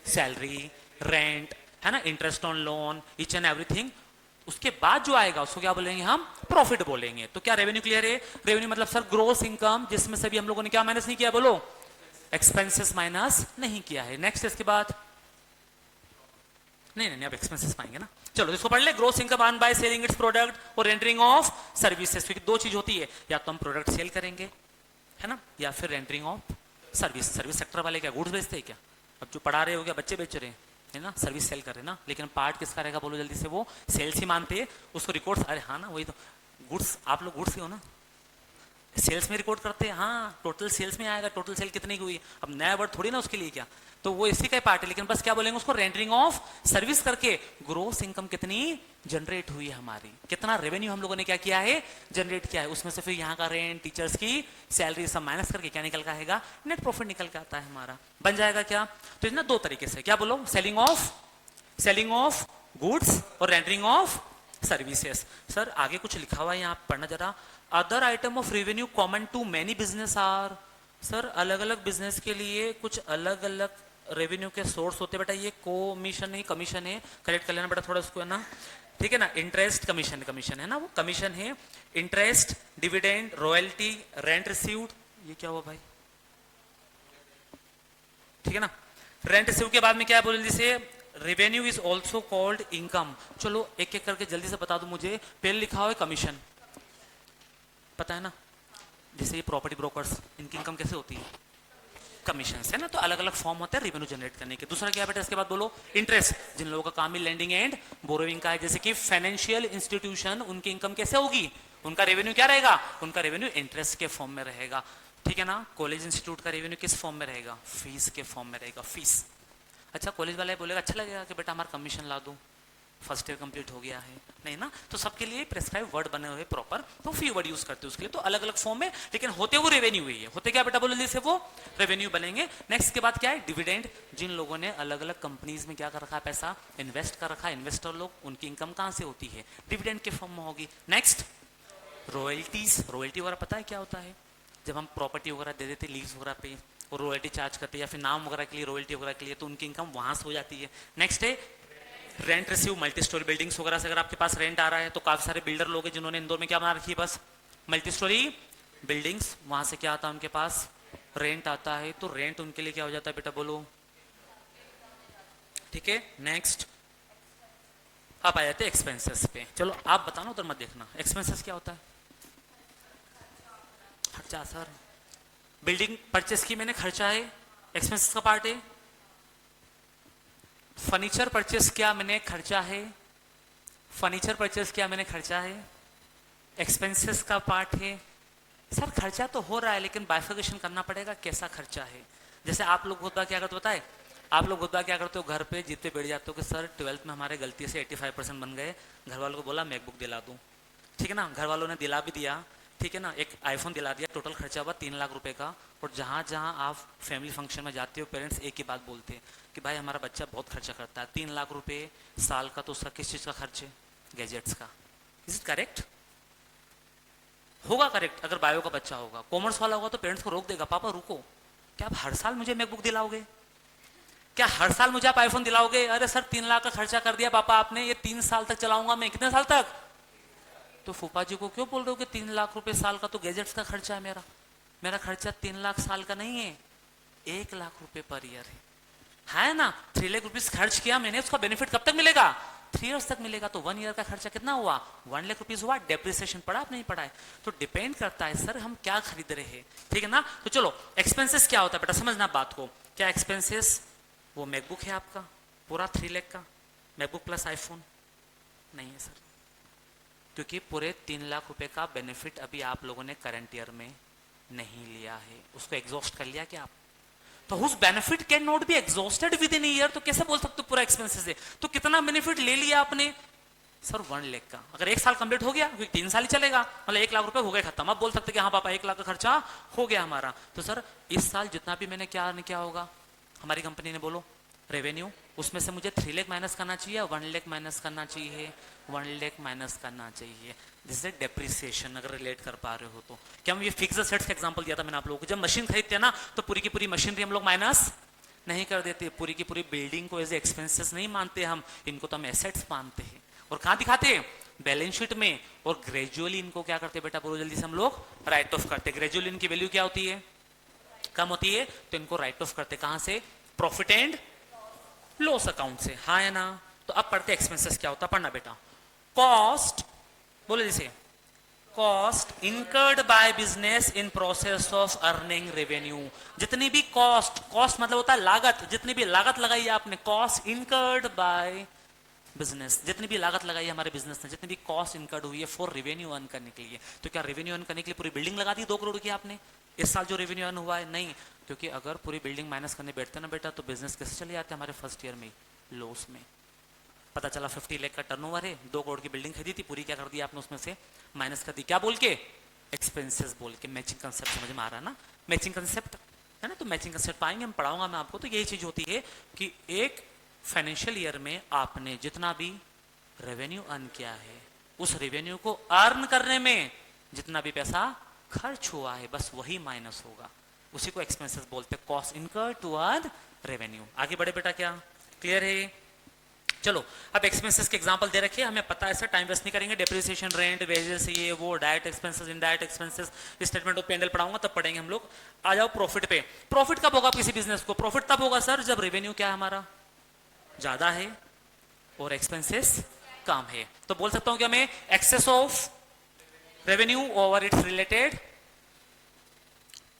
सैलरी, रेंट, है ना, interest on loan, each and everything, उसके बाद जो आएगा उसको क्या बोलेंगे हम, प्रॉफिट बोलेंगे। तो क्या रेवेन्यू क्लियर है, रेवेन्यू मतलब सर ग्रोस इनकम जिसमें से भी हम लोगों ने क्या माइनस नहीं किया, बोलो एक्सपेंसेस माइनस नहीं किया है। नेक्स्ट इसके बाद नहीं अब एक्सपेंसेस पाएंगे ना। चलो इसको पढ़ ले, gross income earn by selling its product और रेंडरिंग ऑफ सर्विसेज। क्योंकि दो चीज होती है, या तो हम प्रोडक्ट सेल करेंगे, है ना, या फिर rendering of service. Service sector वाले क्या गुड्स बेचते हैं क्या, अब जो पढ़ा रहे हो क्या बच्चे बेच रहे हैं, है ना, सर्विस सेल कर रहे हैं ना। लेकिन पार्ट किसका रहेगा, बोलो जल्दी से, वो सेल्स ही मानते हैं उसको, रिकॉर्ड्स, अरे हाँ ना वही तो, गुड्स आप लोग गुड्स ही हो ना, सेल्स में रिकॉर्ड करते हैं, हाँ टोटल सेल्स में आएगा, टोटल सेल कितनी की हुई, अब नया वर्ड थोड़ी ना उसके लिए क्या, तो वो इसी का पार्ट है। लेकिन बस क्या बोलेंगे उसको, रेंडरिंग ऑफ सर्विस करके ग्रोस इनकम कितनी जनरेट हुई है हमारी, कितना रेवेन्यू हम लोगों ने क्या किया है, जनरेट किया है। उसमें से फिर यहाँ का रेंट, टीचर्स की सैलरी सब माइनस करके क्या निकल के आएगा, नेट प्रॉफिट निकल के आता है हमारा, बन जाएगा क्या। तो इतना दो तरीके से, क्या बोलो, सेलिंग ऑफ गुड्स और रेंडरिंग ऑफ सर्विसेज। सर आगे कुछ लिखा हुआ है यहाँ पढ़ना जरा, other item of revenue common to many business are. Sir अलग अलग बिजनेस के लिए कुछ अलग अलग रेवेन्यू के सोर्स होते हैं बेटा, ये कमीशन नहीं कमीशन है, करेक्ट कर लेना बेटा थोड़ा उसको, है ना, ठीक है ना, इंटरेस्ट कमीशन है ना, वो कमीशन है, interest, dividend, royalty, rent received, ये क्या हुआ भाई, ठीक है ना। रेंट रिसीव के बाद में क्या बोले, जैसे revenue is also called income. चलो एक एक करके जल्दी से बता दो मुझे, पहले लिखा हुआ है कमीशन, पता है ना, जैसे ये प्रॉपर्टी ब्रोकर्स, इनकी इनकम कैसे होती है, कमीशन है ना। तो अलग अलग फॉर्म होते हैं रेवेन्यू जनरेट करने के। दूसरा क्या बेटा इसके बाद बोलो, इंटरेस्ट, जिन लोगों का काम ही लेंडिंग एंड बोरोइंग का है, जैसे कि फाइनेंशियल इंस्टीट्यूशन, उनकी इनकम कैसे होगी, उनका रेवेन्यू क्या रहेगा, उनका रेवेन्यू इंटरेस्ट के फॉर्म में रहेगा, ठीक है ना। कॉलेज इंस्टीट्यूट का रेवेन्यू किस फॉर्म में रहेगा, फीस के फॉर्म में रहेगा, फीस। अच्छा कॉलेज वाले बोलेगा अच्छा लगेगा कि बेटा हमारा कमीशन ला दो, फर्स्ट ईयर कंप्लीट हो गया है, नहीं ना। तो सबके लिए प्रेस्क्राइब वर्ड बने हुए प्रॉपर, तो फी वर्ड यूज करते हैं उसके लिए, तो अलग अलग फॉर्म में, लेकिन होते वो रेवेन्यू ही है। होते क्या बेटा बोलो जैसे, वो रेवेन्यू बनेंगे। नेक्स्ट के बाद क्या है, डिविडेंड, जिन लोगों ने अलग अलग कंपनीज में क्या कर रखा है, पैसा इन्वेस्ट कर रखा है, इन्वेस्टर लोग, उनकी इनकम कहां से होती है, डिविडेंड के फॉर्म में होगी। नेक्स्ट रॉयल्टीज, रॉयल्टी वगैरह पता है क्या होता है, जब हम प्रॉपर्टी वगैरह दे देते लीज वगैरह पे और रॉयल्टी चार्ज करते हैं, या फिर नाम वगैरह के लिए रॉयल्टी वगैरह के लिए, तो उनकी इनकम वहां से हो जाती है। नेक्स्ट है rent receive, multi storey buildings वगैरह से अगर आपके पास रेंट आ रहा है, तो काफी सारे बिल्डर लोग हैं जिन्होंने इंदौर में क्या बना रखी है, बस मल्टी स्टोरी बिल्डिंग्स, वहां से क्या आता है उनके पास, रेंट आता है, तो रेंट उनके लिए क्या हो जाता है बेटा बोलो, ठीक है। नेक्स्ट आप आ जाते हैं एक्सपेंसेस पे। चलो आप बताना, उधर मत देखना, एक्सपेंसेस क्या होता है, खर्चा। सर बिल्डिंग परचेस की मैंने, खर्चा है, एक्सपेंसेस का पार्ट है। फर्नीचर परचेस किया मैंने, खर्चा है। फर्नीचर परचेस किया मैंने, खर्चा है, एक्सपेंसेस का पार्ट है। सर खर्चा तो हो रहा है, लेकिन बाइफिकेशन करना पड़ेगा कैसा खर्चा है। जैसे आप लोग खुद क्या करते हो बताए, आप लोग खुद क्या करते हो, घर पे जीते बैठ जाते हो कि सर 12th में हमारे गलती से 85% बन गए, घर वालों को बोला मैकबुक दिला दूं, ठीक है ना, घर वालों ने दिला भी दिया, ठीक है ना, एक आईफोन दिला दिया, टोटल खर्चा हुआ 3 लाख रुपए का। और जहाँ जहाँ आप फैमिली फंक्शन में जाते हो, पेरेंट्स एक ही बात बोलते हैं कि भाई हमारा बच्चा बहुत खर्चा करता है, 3 लाख रुपए साल का, तो उसका किस चीज़ का खर्च है, गैजेट्स का। इज इट करेक्ट, होगा करेक्ट अगर बायो का बच्चा होगा। कॉमर्स वाला होगा तो पेरेंट्स को रोक देगा, पापा रुको, क्या आप हर साल मुझे मैकबुक दिलाओगे, क्या हर साल मुझे आप आईफोन दिलाओगे, अरे सर 3 लाख का खर्चा कर दिया पापा आपने, ये 3 साल तक चलाऊंगा मैं, कितने साल तक। तो फूफा जी को क्यों बोल रहे हो कि 3 लाख रुपए साल का तो गैजेट्स का खर्चा है, मेरा मेरा खर्चा 3 लाख साल का नहीं है, 1 लाख रुपए पर ईयर है ना। 3 लाख रुपीज खर्च किया मैंने, उसका बेनिफिट कब तक मिलेगा, 3 इयर्स तक मिलेगा। तो 1 ईयर का खर्चा कितना हुआ, 1 लाख रुपीज हुआ। डेप्रिसिएशन पड़ा आप नहीं पड़ा है, तो डिपेंड करता है सर हम क्या खरीद रहे हैं, ठीक है ना। तो चलो एक्सपेंसेस क्या होता है बेटा, समझना बात को। क्या एक्सपेंसेस, वो मैकबुक है आपका पूरा 3 लाख का, मैकबुक प्लस आईफोन नहीं है सर, क्योंकि पूरे 3 लाख रुपए का बेनिफिट अभी आप लोगों ने करंट ईयर में नहीं लिया है, उसको एग्जॉस्ट कर लिया क्या आप। तो whose benefit can not be exhausted within year, तो कैसे बोल सकते हो पूरा एक्सपेंसेस है। तो कितना बेनिफिट ले लिया आपने सर, 1 लाख का। अगर 1 साल कंप्लीट हो गया, क्योंकि 3 साल ही चलेगा, मतलब 1 लाख रुपए हो गए खत्म। आप बोल सकते कि हाँ पापा 1 लाख का खर्चा हो गया हमारा। तो सर इस साल जितना भी मैंने क्या क्या होगा हमारी कंपनी ने, बोलो रेवेन्यू, उसमें से मुझे 3 लाख माइनस करना चाहिए, 1 लाख माइनस करना चाहिए, 1 लाख माइनस करना चाहिए। जिससे डेप्रिसिएशन अगर रिलेट कर पा रहे हो तो। क्या हम ये फिक्स सेट्स का एग्जांपल दिया था मैंने आप लोगों को, जब मशीन खरीदते हैं ना तो पूरी की पूरी मशीनरी हम लोग माइनस नहीं कर देते, पूरी की पूरी बिल्डिंग को एज एक्सपेंसेस नहीं मानते हम, इनको तो हम एसेट्स मानते हैं। और कहाँ दिखाते हैं, बैलेंस शीट में। और ग्रेजुअली इनको क्या करते हैं बेटा, बोलो जल्दी से, हम लोग राइट ऑफ करते हैं। ग्रेजुअली इनकी वैल्यू क्या होती है, कम होती है, तो इनको राइट ऑफ करते। कहां से, प्रॉफिट एंड लॉस अकाउंट से, हाँ है ना। तो अब पढ़ते एक्सपेंसेस क्या होता, पढ़ना बेटा। कॉस्ट, बोलो जैसे, cost incurred by business in process of earning revenue. जितनी भी कॉस्ट, कॉस्ट मतलब होता है लागत, जितनी भी लागत लगाई है आपने, कॉस्ट इनकर्ड बाय बिजनेस, जितनी भी लागत लगाई है हमारे बिजनेस ने, जितनी भी कॉस्ट इनकर्ड हुई है फॉर रेवेन्यू अर्न करने के लिए। तो क्या रेवेन्यू अर्न करने के लिए पूरी बिल्डिंग लगा दी 2 करोड़ की आपने इस साल जो रेवेन्यू अर्न हुआ है, नहीं। क्योंकि अगर पूरी बिल्डिंग माइनस करने बैठते ना बेटा, तो बिजनेस कैसे चले जाते हमारे फर्स्ट ईयर में लॉस में। पता चला 50 लाख का टर्नओवर है, 2 करोड़ की बिल्डिंग खरीदी थी, पूरी क्या कर दी आपने उसमें से माइनस कर दी, क्या बोल के, एक्सपेंसेस बोल के। मैचिंग कंसेप्ट समझ में आ रहा है ना, मैचिंग कंसेप्ट है ना। तो मैचिंग कंसेप्ट पाएंगे हम, पढ़ाऊंगा मैं आपको। तो यही चीज होती है कि एक फाइनेंशियल ईयर में आपने जितना भी रेवेन्यू अर्न किया है, उस रेवेन्यू को अर्न करने में जितना भी पैसा खर्च हुआ है, बस वही माइनस होगा, उसी को एक्सपेंसेस बोलते हैं, cost incurred to earn revenue. आगे बढ़े बेटा, क्या क्लियर है। चलो अब एक्सपेंसेस के एग्जांपल दे रखे, हमें पता है सर, टाइम वेस्ट नहीं करेंगे। डेप्रिसिएशन, रेंट, वेजेस, ये वो, direct expenses, indirect expenses, statement of P and L पढ़ाऊंगा तब पढ़ेंगे हम लोग। आ जाओ प्रॉफिट पे। प्रॉफिट कब होगा किसी बिजनेस को, प्रॉफिट तब होगा सर जब रेवेन्यू क्या है हमारा ज्यादा है और एक्सपेंसेस कम है। तो बोल सकता हूं क्या मैं, excess of revenue over its related,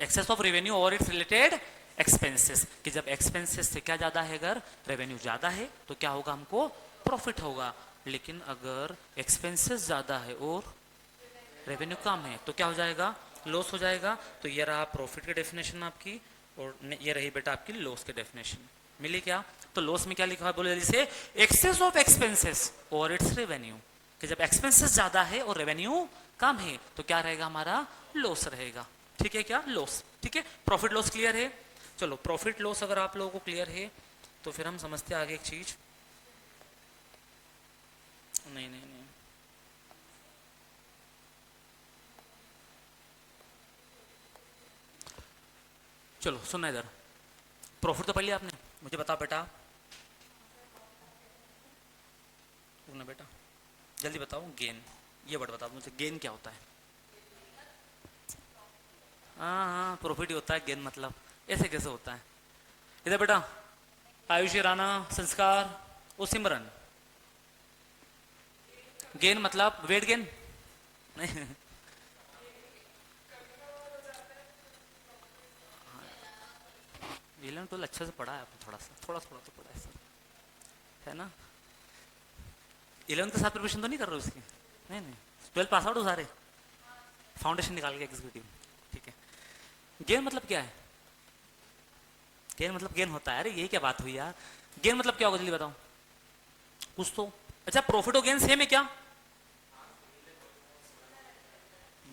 excess of revenue over its related expenses, कि जब एक्सपेंसेस से क्या ज्यादा है, अगर रेवेन्यू ज्यादा है तो क्या होगा, हमको प्रॉफिट होगा। लेकिन अगर एक्सपेंसेस ज्यादा है और रेवेन्यू कम है तो क्या हो जाएगा, लॉस हो जाएगा। तो ये रहा प्रॉफिट की डेफिनेशन आपकी, और ये रही बेटा आपकी लॉस की डेफिनेशन, मिली क्या। तो लॉस में क्या लिखा है, बोलो जल्दी से, एक्सेस ऑफ एक्सपेंसेस और इट्स रेवेन्यू, कि जब एक्सपेंसेस ज्यादा है और रेवेन्यू कम है तो क्या रहेगा, हमारा लॉस रहेगा। ठीक है, क्या लॉस, ठीक है। प्रॉफिट लॉस क्लियर है। चलो प्रॉफिट लॉस अगर आप लोगों को क्लियर है तो फिर हम समझते हैं आगे एक चीज। नहीं नहीं नहीं, चलो सुनना इधर, प्रॉफिट तो पढ़ लिया आपने, मुझे बताओ बेटा, रुकना बेटा, जल्दी बताओ, गेन, ये वर्ड बताओ मुझे, गेन क्या होता है। हाँ हाँ, प्रॉफिट ही होता है गेन, मतलब ऐसे कैसे होता है। इधर बेटा, आयुषी, राणा, संस्कार और सिमरन, गेन मतलब वेट गेन नहीं। इलेवन ट्वेल्व अच्छे से पढ़ा है आपने, थोड़ा थोड़ा तो पढ़ा है सर, है ना। 11 के साथ प्रिपरेशन तो नहीं कर रहे हो उसकी, नहीं नहीं, 12 पास आउट हो सारे, फाउंडेशन निकाल के एग्जीक्यूटिव, ठीक है। गेन मतलब क्या है, गेन मतलब गेन होता है, अरे यही क्या बात हुई यार, गेन मतलब क्या होगा जल्दी बताओ कुछ तो। अच्छा प्रॉफिट और गेन सेम है क्या,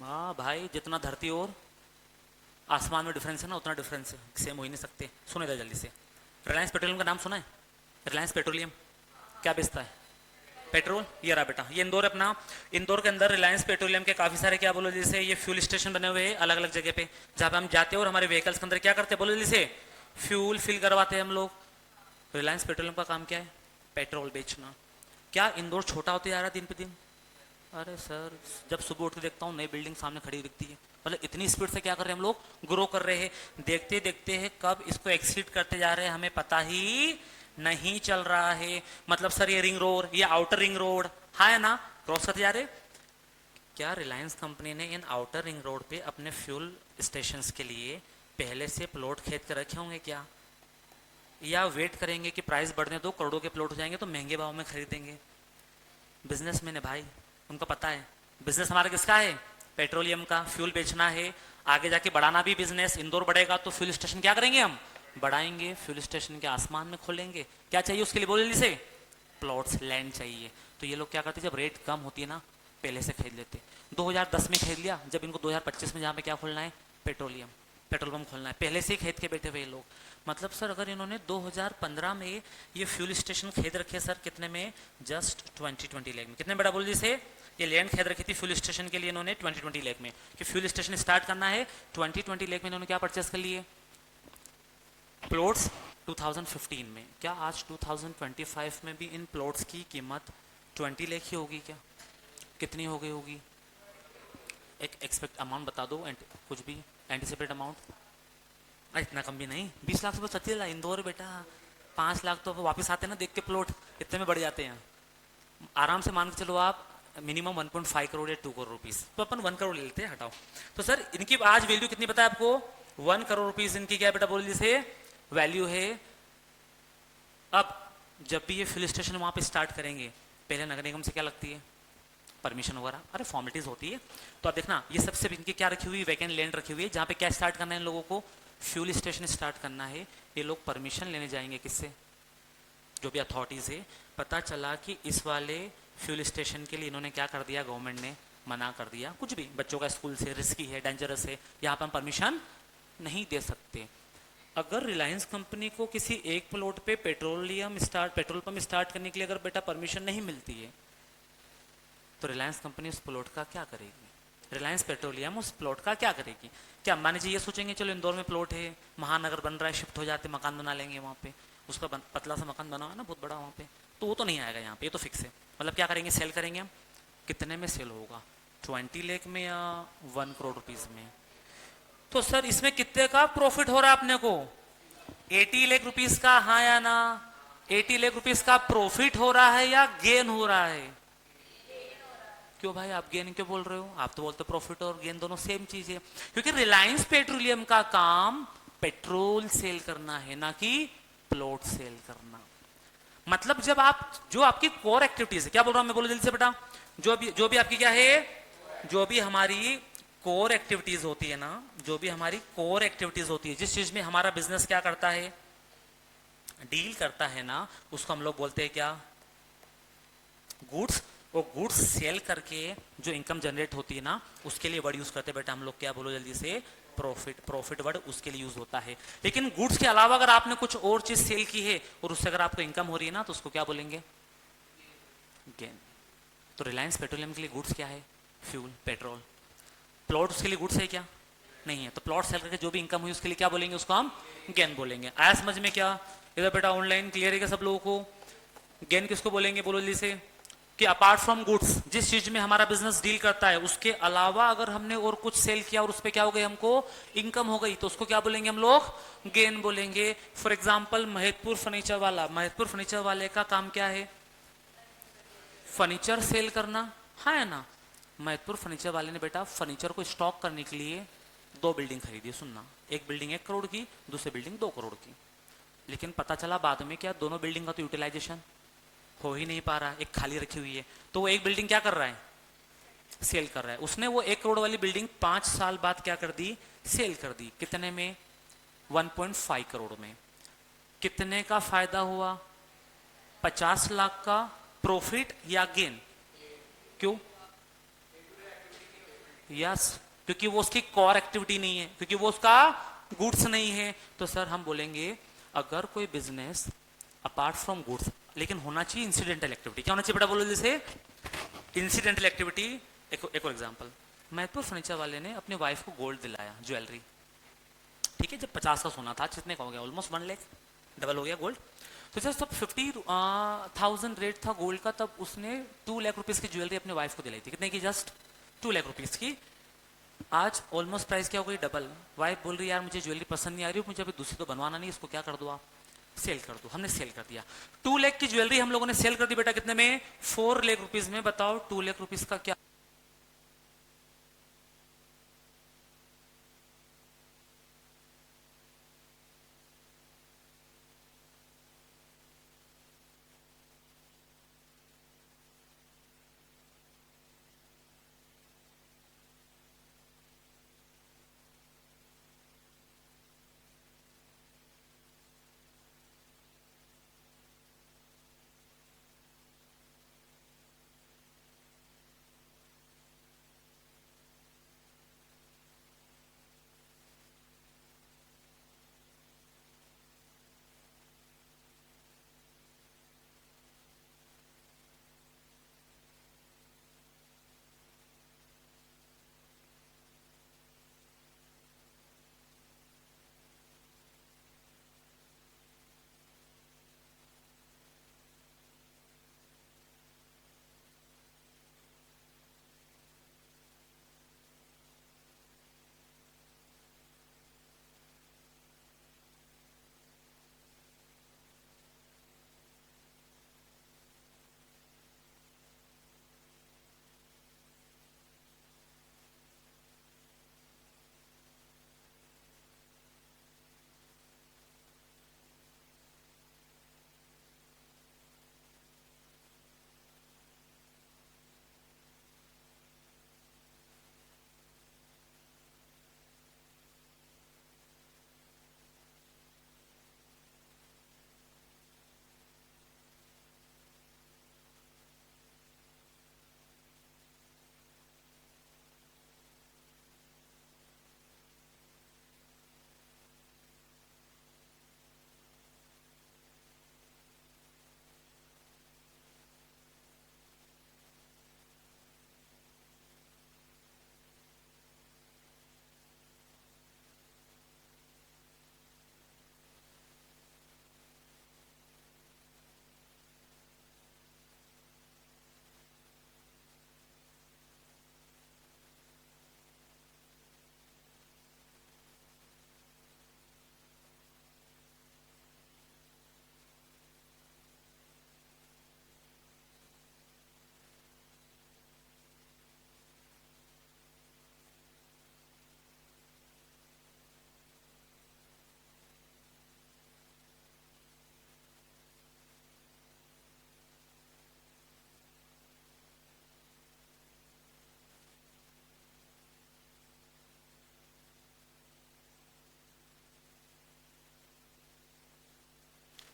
हाँ भाई, जितना धरती और आसमान में डिफरेंस है ना, उतना डिफरेंस है, सेम हो ही नहीं सकते। सुनो इधर जल्दी से, रिलायंस पेट्रोलियम का नाम सुना है, रिलायंस पेट्रोलियम क्या बेचता है, पेट्रोल, ये रहा बेटा, ये इंदौर अपना, इंदौर के अंदर रिलायंस पेट्रोलियम के काफी सारे क्या बोलो जैसे ये फ्यूल स्टेशन बने हुए हैं अलग अलग जगह पे, जहाँ पे हम जाते हैं और हमारे व्हीकल्स के अंदर क्या करते हैं बोलो जैसे फ्यूल फिल करवाते हैं हम लोग। रिलायंस पेट्रोलियम का काम क्या है? पेट्रोल बेचना। क्या इंदौर छोटा होते जा रहा है दिन पे दिन? अरे सर, जब सुबह उठ के देखता हूँ नई बिल्डिंग सामने खड़ी दिखती है, मतलब इतनी स्पीड से क्या कर रहे हैं हम लोग, ग्रो कर रहे हैं। देखते देखते हैं कब इसको एक्सीड करते जा रहे हैं हमें पता ही नहीं चल रहा है। मतलब सर ये रिंग रोड, ये आउटर रिंग रोड है ना, क्रॉस करते जा रहे। क्या रिलायंस कंपनी ने इन आउटर रिंग रोड पे अपने फ्यूल स्टेशंस के लिए पहले से प्लॉट खरीद कर रखे होंगे क्या? या वेट करेंगे कि प्राइस बढ़ने दो, करोड़ों के प्लॉट हो जाएंगे तो महंगे भाव में खरीदेंगे? बिजनेसमैन है भाई, उनको पता है बिजनेस हमारा किसका है, पेट्रोलियम का, फ्यूल बेचना है। आगे जाके बढ़ाना भी बिजनेस, इंदौर बढ़ेगा तो फ्यूल स्टेशन क्या करेंगे हम, बढ़ाएंगे। फ्यूल स्टेशन के आसमान में खोलेंगे। क्या चाहिए उसके लिए बोले से, प्लॉट्स, लैंड चाहिए। तो ये लोग क्या करते हैं, जब रेट कम होती है ना पहले से खरीद लेते। 2010 में खरीद लिया, जब इनको 2025 में जहाँ पे क्या खोलना है, पेट्रोलियम, पेट्रोल पंप खोलना है, पहले से ही खरीद के बैठे हुए लोग। मतलब सर अगर इन्होंने 2015 में ये फ्यूल स्टेशन खरीद रखे सर कितने में, जस्ट 20 लाख में। कितने बड़ा बोल से ये लैंड खरीद रखी थी फ्यूल स्टेशन के लिए इन्होंने 20 लाख में, कि फ्यूल स्टेशन स्टार्ट करना है 20 लाख में। इन्होंने क्या परचेस कर लिए, प्लॉट्स 2015 में। क्या आज 2025 में भी इन प्लॉट्स की कीमत 20 लाख ही होगी क्या? कितनी हो गई होगी? एक एक्सपेक्ट अमाउंट बता दो, कुछ भी एंटिसिपेट अमाउंट। इतना कम भी नहीं, 20 लाख से बस सच्ची लाख। इंदौर बेटा 5 लाख तो वापस आते हैं ना देख के, प्लॉट इतने में बढ़ जाते हैं। आराम से मान के चलो आप मिनिमम 1.5 करोड़ या 2 करोड़ रुपीस, तो अपन 1 करोड़ ले लेते हैं, हटाओ। तो सर इनकी आज वैल्यू कितनी पता है आपको, 1 करोड़ रुपीस इनकी क्या बेटा बोल से वैल्यू है। अब जब भी ये फ्यूल स्टेशन वहां पे स्टार्ट करेंगे, पहले नगर निगम से क्या लगती है, परमिशन वगैरह, अरे फॉर्मेलिटीज होती है। तो आप देखना ये सबसे इनकी क्या रखी हुई, वैकेंट लैंड रखी हुई है, जहाँ पे क्या स्टार्ट करना है इन लोगों को, फ्यूल स्टेशन स्टार्ट करना है। ये लोग परमिशन लेने जाएंगे किससे, जो भी अथॉरिटीज है। पता चला कि इस वाले फ्यूल स्टेशन के लिए इन्होंने क्या कर दिया, गवर्नमेंट ने मना कर दिया, कुछ भी बच्चों का स्कूल से, रिस्की है, डेंजरस है, यहाँ पर हम परमिशन नहीं दे सकते। अगर रिलायंस कंपनी को किसी एक प्लॉट पे पेट्रोल पंप स्टार्ट करने के लिए अगर बेटा परमिशन नहीं मिलती है, तो रिलायंस कंपनी उस प्लॉट का क्या करेगी, रिलायंस पेट्रोलियम उस प्लॉट का क्या करेगी? क्या मान लीजिए ये सोचेंगे चलो इंदौर में प्लॉट है, महानगर बन रहा है, शिफ्ट हो जाते, मकान बना लेंगे वहाँ पे, उसका पतला सा मकान बना हुआ है ना बहुत बड़ा वहाँ पे, तो वो तो नहीं आएगा यहाँ पे, ये तो फिक्स है। मतलब क्या करेंगे, सेल करेंगे हम। कितने में सेल होगा, 20 लाख में या 1 करोड़ रुपीज में? तो सर इसमें कितने का प्रॉफिट हो रहा है अपने को, 80 लाख रुपीस का, हाँ या ना? 80 लाख रुपीस का प्रॉफिट हो रहा है या गेन हो रहा है? क्यों भाई आप गेन क्यों बोल रहे हो, आप तो बोलते प्रॉफिट और गेन दोनों सेम चीज है। क्योंकि रिलायंस पेट्रोलियम का काम पेट्रोल सेल करना है, ना कि प्लॉट सेल करना। मतलब जब आप, जो आपकी कोर एक्टिविटीज है, क्या बोल रहा हूं मैं, बोलो जल्दी से बेटा, जो भी आपकी क्या है, जो भी हमारी कोर एक्टिविटीज होती है ना, जो भी हमारी कोर एक्टिविटीज होती है, जिस चीज में हमारा बिजनेस क्या करता है, डील करता है ना, उसको हम लोग बोलते हैं क्या, गुड्स। वो गुड्स सेल करके जो इनकम जनरेट होती है ना, उसके लिए वर्ड यूज करते हैं बेटा हम लोग, क्या बोलो जल्दी से, प्रॉफिट। प्रॉफिट वर्ड उसके लिए यूज होता है। लेकिन गुड्स के अलावा अगर आपने कुछ और चीज सेल की है और उससे अगर आपको इनकम हो रही है ना, तो उसको क्या बोलेंगे, गेन। तो रिलायंस पेट्रोलियम के लिए गुड्स क्या है, फ्यूल, पेट्रोल। प्लॉट उसके लिए गुड्स है क्या, नहीं है। तो प्लॉट सेल करके जो भी इनकम हुई उसके लिए क्या बोलेंगे, उसको हम गेन बोलेंगे। आया समझ में क्या? इधर बेटा ऑनलाइन क्लियर है क्या सब लोगों को? गेन किसको बोलेंगे बोलो जल्दी से, कि अपार्ट फ्रॉम गुड्स, जिस चीज में हमारा बिजनेस डील करता है उसके अलावा अगर हमने और कुछ सेल किया और उस पर क्या हो गई, हमको इनकम हो गई, तो उसको क्या बोलेंगे हम लोग, गेन बोलेंगे। फॉर एग्जांपल महतपुर फर्नीचर वाला, महतपुर फर्नीचर वाले का काम क्या है, फर्नीचर सेल करना, है ना। महतपुर फर्नीचर वाले ने बेटा फर्नीचर को स्टॉक करने के लिए 2 बिल्डिंग खरीदी, सुनना, एक बिल्डिंग 1 करोड़ की, दूसरी बिल्डिंग 2 करोड़ की। लेकिन पता चला बाद में क्या, दोनों बिल्डिंग का तो यूटिलाइजेशन हो ही नहीं पा रहा, एक खाली रखी हुई है। तो वो एक बिल्डिंग क्या कर रहा है, सेल कर रहा है। उसने वो 1 करोड़ वाली बिल्डिंग 5 साल बाद क्या कर दी, सेल कर दी। कितने में, 1.5 करोड़ में। कितने का फायदा हुआ, 50 लाख का प्रॉफिट या गेन? क्यों, यस, क्योंकि वो उसकी कोर एक्टिविटी नहीं है, क्योंकि वो उसका गुड्स नहीं है। तो सर हम बोलेंगे अगर कोई बिजनेस अपार्ट फ्रॉम गुड्स लेकिन होना चाहिए इंसिडेंटल एक्टिविटी। क्या होना चाहिए बेटा, बोलो जैसे इंसिडेंटल एक्टिविटी। एक और एग्जांपल, महतपुर फर्नीचर वाले ने अपनी वाइफ को गोल्ड दिलाया, ज्वेलरी, ठीक है, जब 50 का सोना था, कितने का हो गया, ऑलमोस्ट 1 लाख, डबल हो गया गोल्ड। तो जब 50,000 रेट था गोल्ड का, तब उसने 2 लाख रुपीज की ज्वेलरी अपने वाइफ को दिलाई थी। कितने की, जस्ट 2 लाख रुपीज की। आज ऑलमोस्ट प्राइस क्या हो गई, डबल। वाइफ बोल रही यार मुझे ज्वेलरी पसंद नहीं आ रही, मुझे अभी दूसरी तो बनवाना नहीं, इसको क्या कर दो आप, सेल कर दो। हमने सेल कर दिया। 2 लाख की ज्वेलरी हम लोगों ने सेल कर दी बेटा, कितने में, 4 लाख रुपीज में। बताओ 2 लाख रुपीज का क्या।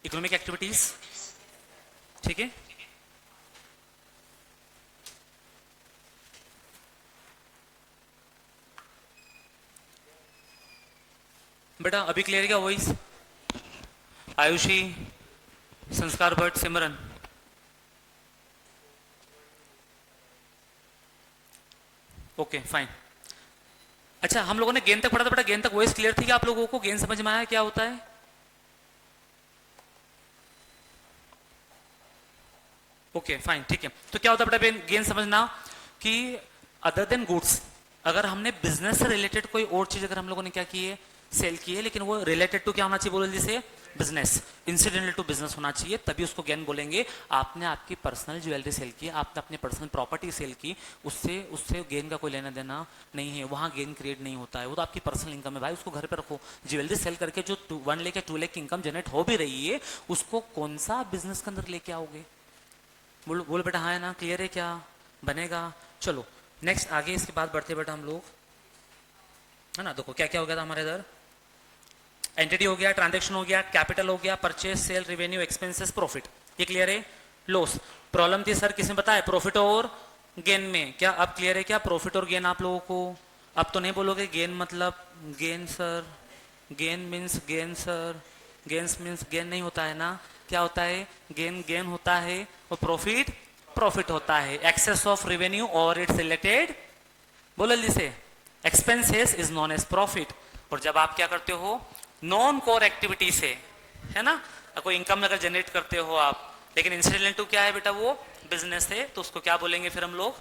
इकोनॉमिक एक्टिविटीज, ठीक है। बेटा अभी क्लियर क्या वॉइस, आयुषी, संस्कार भट्ट, सिमरन, ओके फाइन। अच्छा हम लोगों ने गेंद तक पढ़ा था बेटा, गेंद तक वॉइस क्लियर थी क्या आप लोगों को, गेंद समझ में आया क्या होता है। ओके फाइन, ठीक है। तो क्या होता है बेटा गेंद समझना कि अदर देन गुड्स, अगर हमने बिजनेस से रिलेटेड कोई और चीज अगर हम लोगों ने क्या की है, सेल की है, लेकिन वो रिलेटेड टू क्या होना चाहिए, बोलो जैसे बिजनेस, इंसिडेंटल टू बिजनेस होना चाहिए, तभी उसको गेन बोलेंगे। आपने आपकी पर्सनल ज्वेलरी सेल की, आपने अपनी पर्सनल प्रॉपर्टी सेल की, उससे उससे गेन का कोई लेना देना नहीं है, वहां गेन क्रिएट नहीं होता है, वो तो आपकी पर्सनल इनकम है भाई, उसको घर पे रखो। ज्वेलरी सेल करके जो 1 लाख या 2 लाख की इनकम जनरेट हो भी रही है, उसको कौन सा बिजनेस के अंदर लेके आओगे, बोलो बोलो बेटा, हाँ है ना, क्लियर है क्या बनेगा। चलो नेक्स्ट आगे इसके बाद बढ़ते बेटा हम लोग, है ना। देखो क्या क्या हो गया था हमारे इधर, एंटिटी हो गया, ट्रांजैक्शन हो गया, कैपिटल हो गया, purchase, sale, revenue, expenses, profit, ये क्लियर है। लॉस, प्रॉब्लम थी सर किसने बताया, प्रॉफिट और गेन में, क्या अब क्लियर है क्या, प्रॉफिट और गेन आप लोगों को, अब तो नहीं बोलोगे गेन मतलब gain sir, gain means gain sir, gains means gain नहीं होता है ना, क्या होता है? गेन गेन होता है और प्रॉफिट प्रॉफिट होता है। एक्सेस ऑफ रेवेन्यू और इट्स रिलेटेड, बोलो जल्दी से, expenses is known as profit. और जब आप क्या करते हो नॉन कोर एक्टिविटी से, है ना, कोई इनकम अगर जनरेट करते हो आप, लेकिन इंसिडेंटल टू क्या है बेटा, वो बिजनेस है, तो उसको क्या बोलेंगे फिर हम लोग?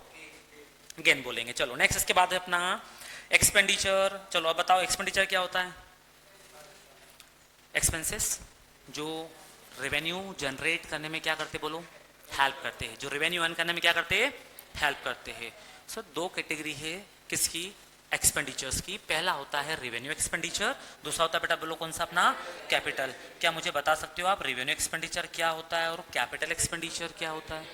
गेन बोलेंगे। चलो नेक्स्ट, इसके बाद है अपना एक्सपेंडिचर। चलो अब बताओ एक्सपेंडिचर क्या होता है? एक्सपेंसेस जो रेवेन्यू जनरेट करने में क्या करते, बोलो, हेल्प करते हैं। जो रेवेन्यू अर्न करने में क्या करते हैं? हेल्प करते हैं। सर दो कैटेगरी है किसकी? एक्सपेंडिचर्स की। पहला होता है रेवेन्यू एक्सपेंडिचर, दूसरा होता है बेटा बोलो कौन सा? अपना कैपिटल। क्या मुझे बता सकते हो आप रेवेन्यू एक्सपेंडिचर क्या होता है और कैपिटल एक्सपेंडिचर क्या होता है?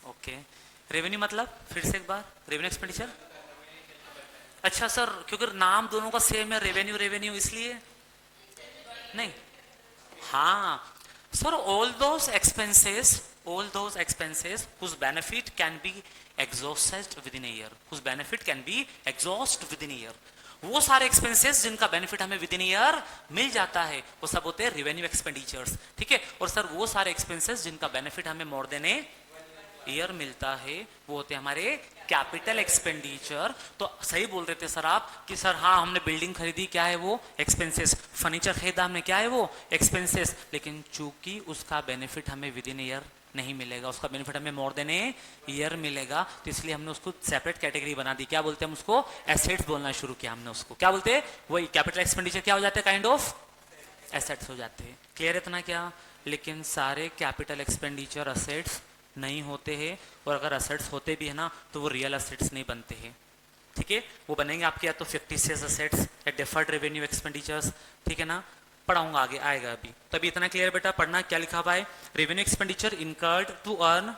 ओके, रेवेन्यू मतलब फिर से एक बार, रेवेन्यू एक्सपेंडिचर। अच्छा सर, क्योंकि नाम दोनों का सेम है, रेवेन्यू रेवेन्यू, इसलिए नहीं। हाँ sir, all those expenses whose benefit can be exhausted within a year, whose benefit can be exhaust within a year, वो सारे एक्सपेंसेस जिनका बेनिफिट हमें विद इन ईयर मिल जाता है वो सब होते हैं रेवेन्यू एक्सपेंडिचर्स, ठीक है। और सर वो सारे एक्सपेंसेस जिनका बेनिफिट हमें मोर देन ए ईयर मिलता है वो होते हैं हमारे कैपिटल एक्सपेंडिचर। तो सही बोल रहे थे सर आप कि सर हाँ हमने बिल्डिंग खरीदी, क्या है वो? एक्सपेंसेस। फर्नीचर खरीदा हमने, क्या है वो? एक्सपेंसेस। लेकिन चूंकि उसका बेनिफिट हमें विद इन ईयर नहीं मिलेगा, उसका बेनिफिट हमें मोर देन ए ईयर मिलेगा, तो इसलिए हमने उसको सेपरेट कैटेगरी बना दी। क्या बोलते हैं हम उसको? एसेट्स बोलना शुरू किया हमने उसको। क्या बोलते हैं? वही कैपिटल एक्सपेंडिचर क्या हो जाते हैं? काइंड ऑफ एसेट्स हो जाते हैं। क्लियर इतना क्या? लेकिन सारे कैपिटल एक्सपेंडिचर असेट्स नहीं होते हैं, और अगर असेट्स होते भी है ना तो वो रियल असेट्स नहीं बनते हैं, ठीक है। वो बनेंगे आपके या तो फिक्टिशियस असेट्स या डिफर्ड रेवेन्यू एक्सपेंडिचर्स, ठीक है ना। पढ़ाऊंगा आगे, आएगा अभी। तभी इतना क्लियर बेटा पढ़ना क्या लिखा हुआ है? Revenue expenditure incurred to earn,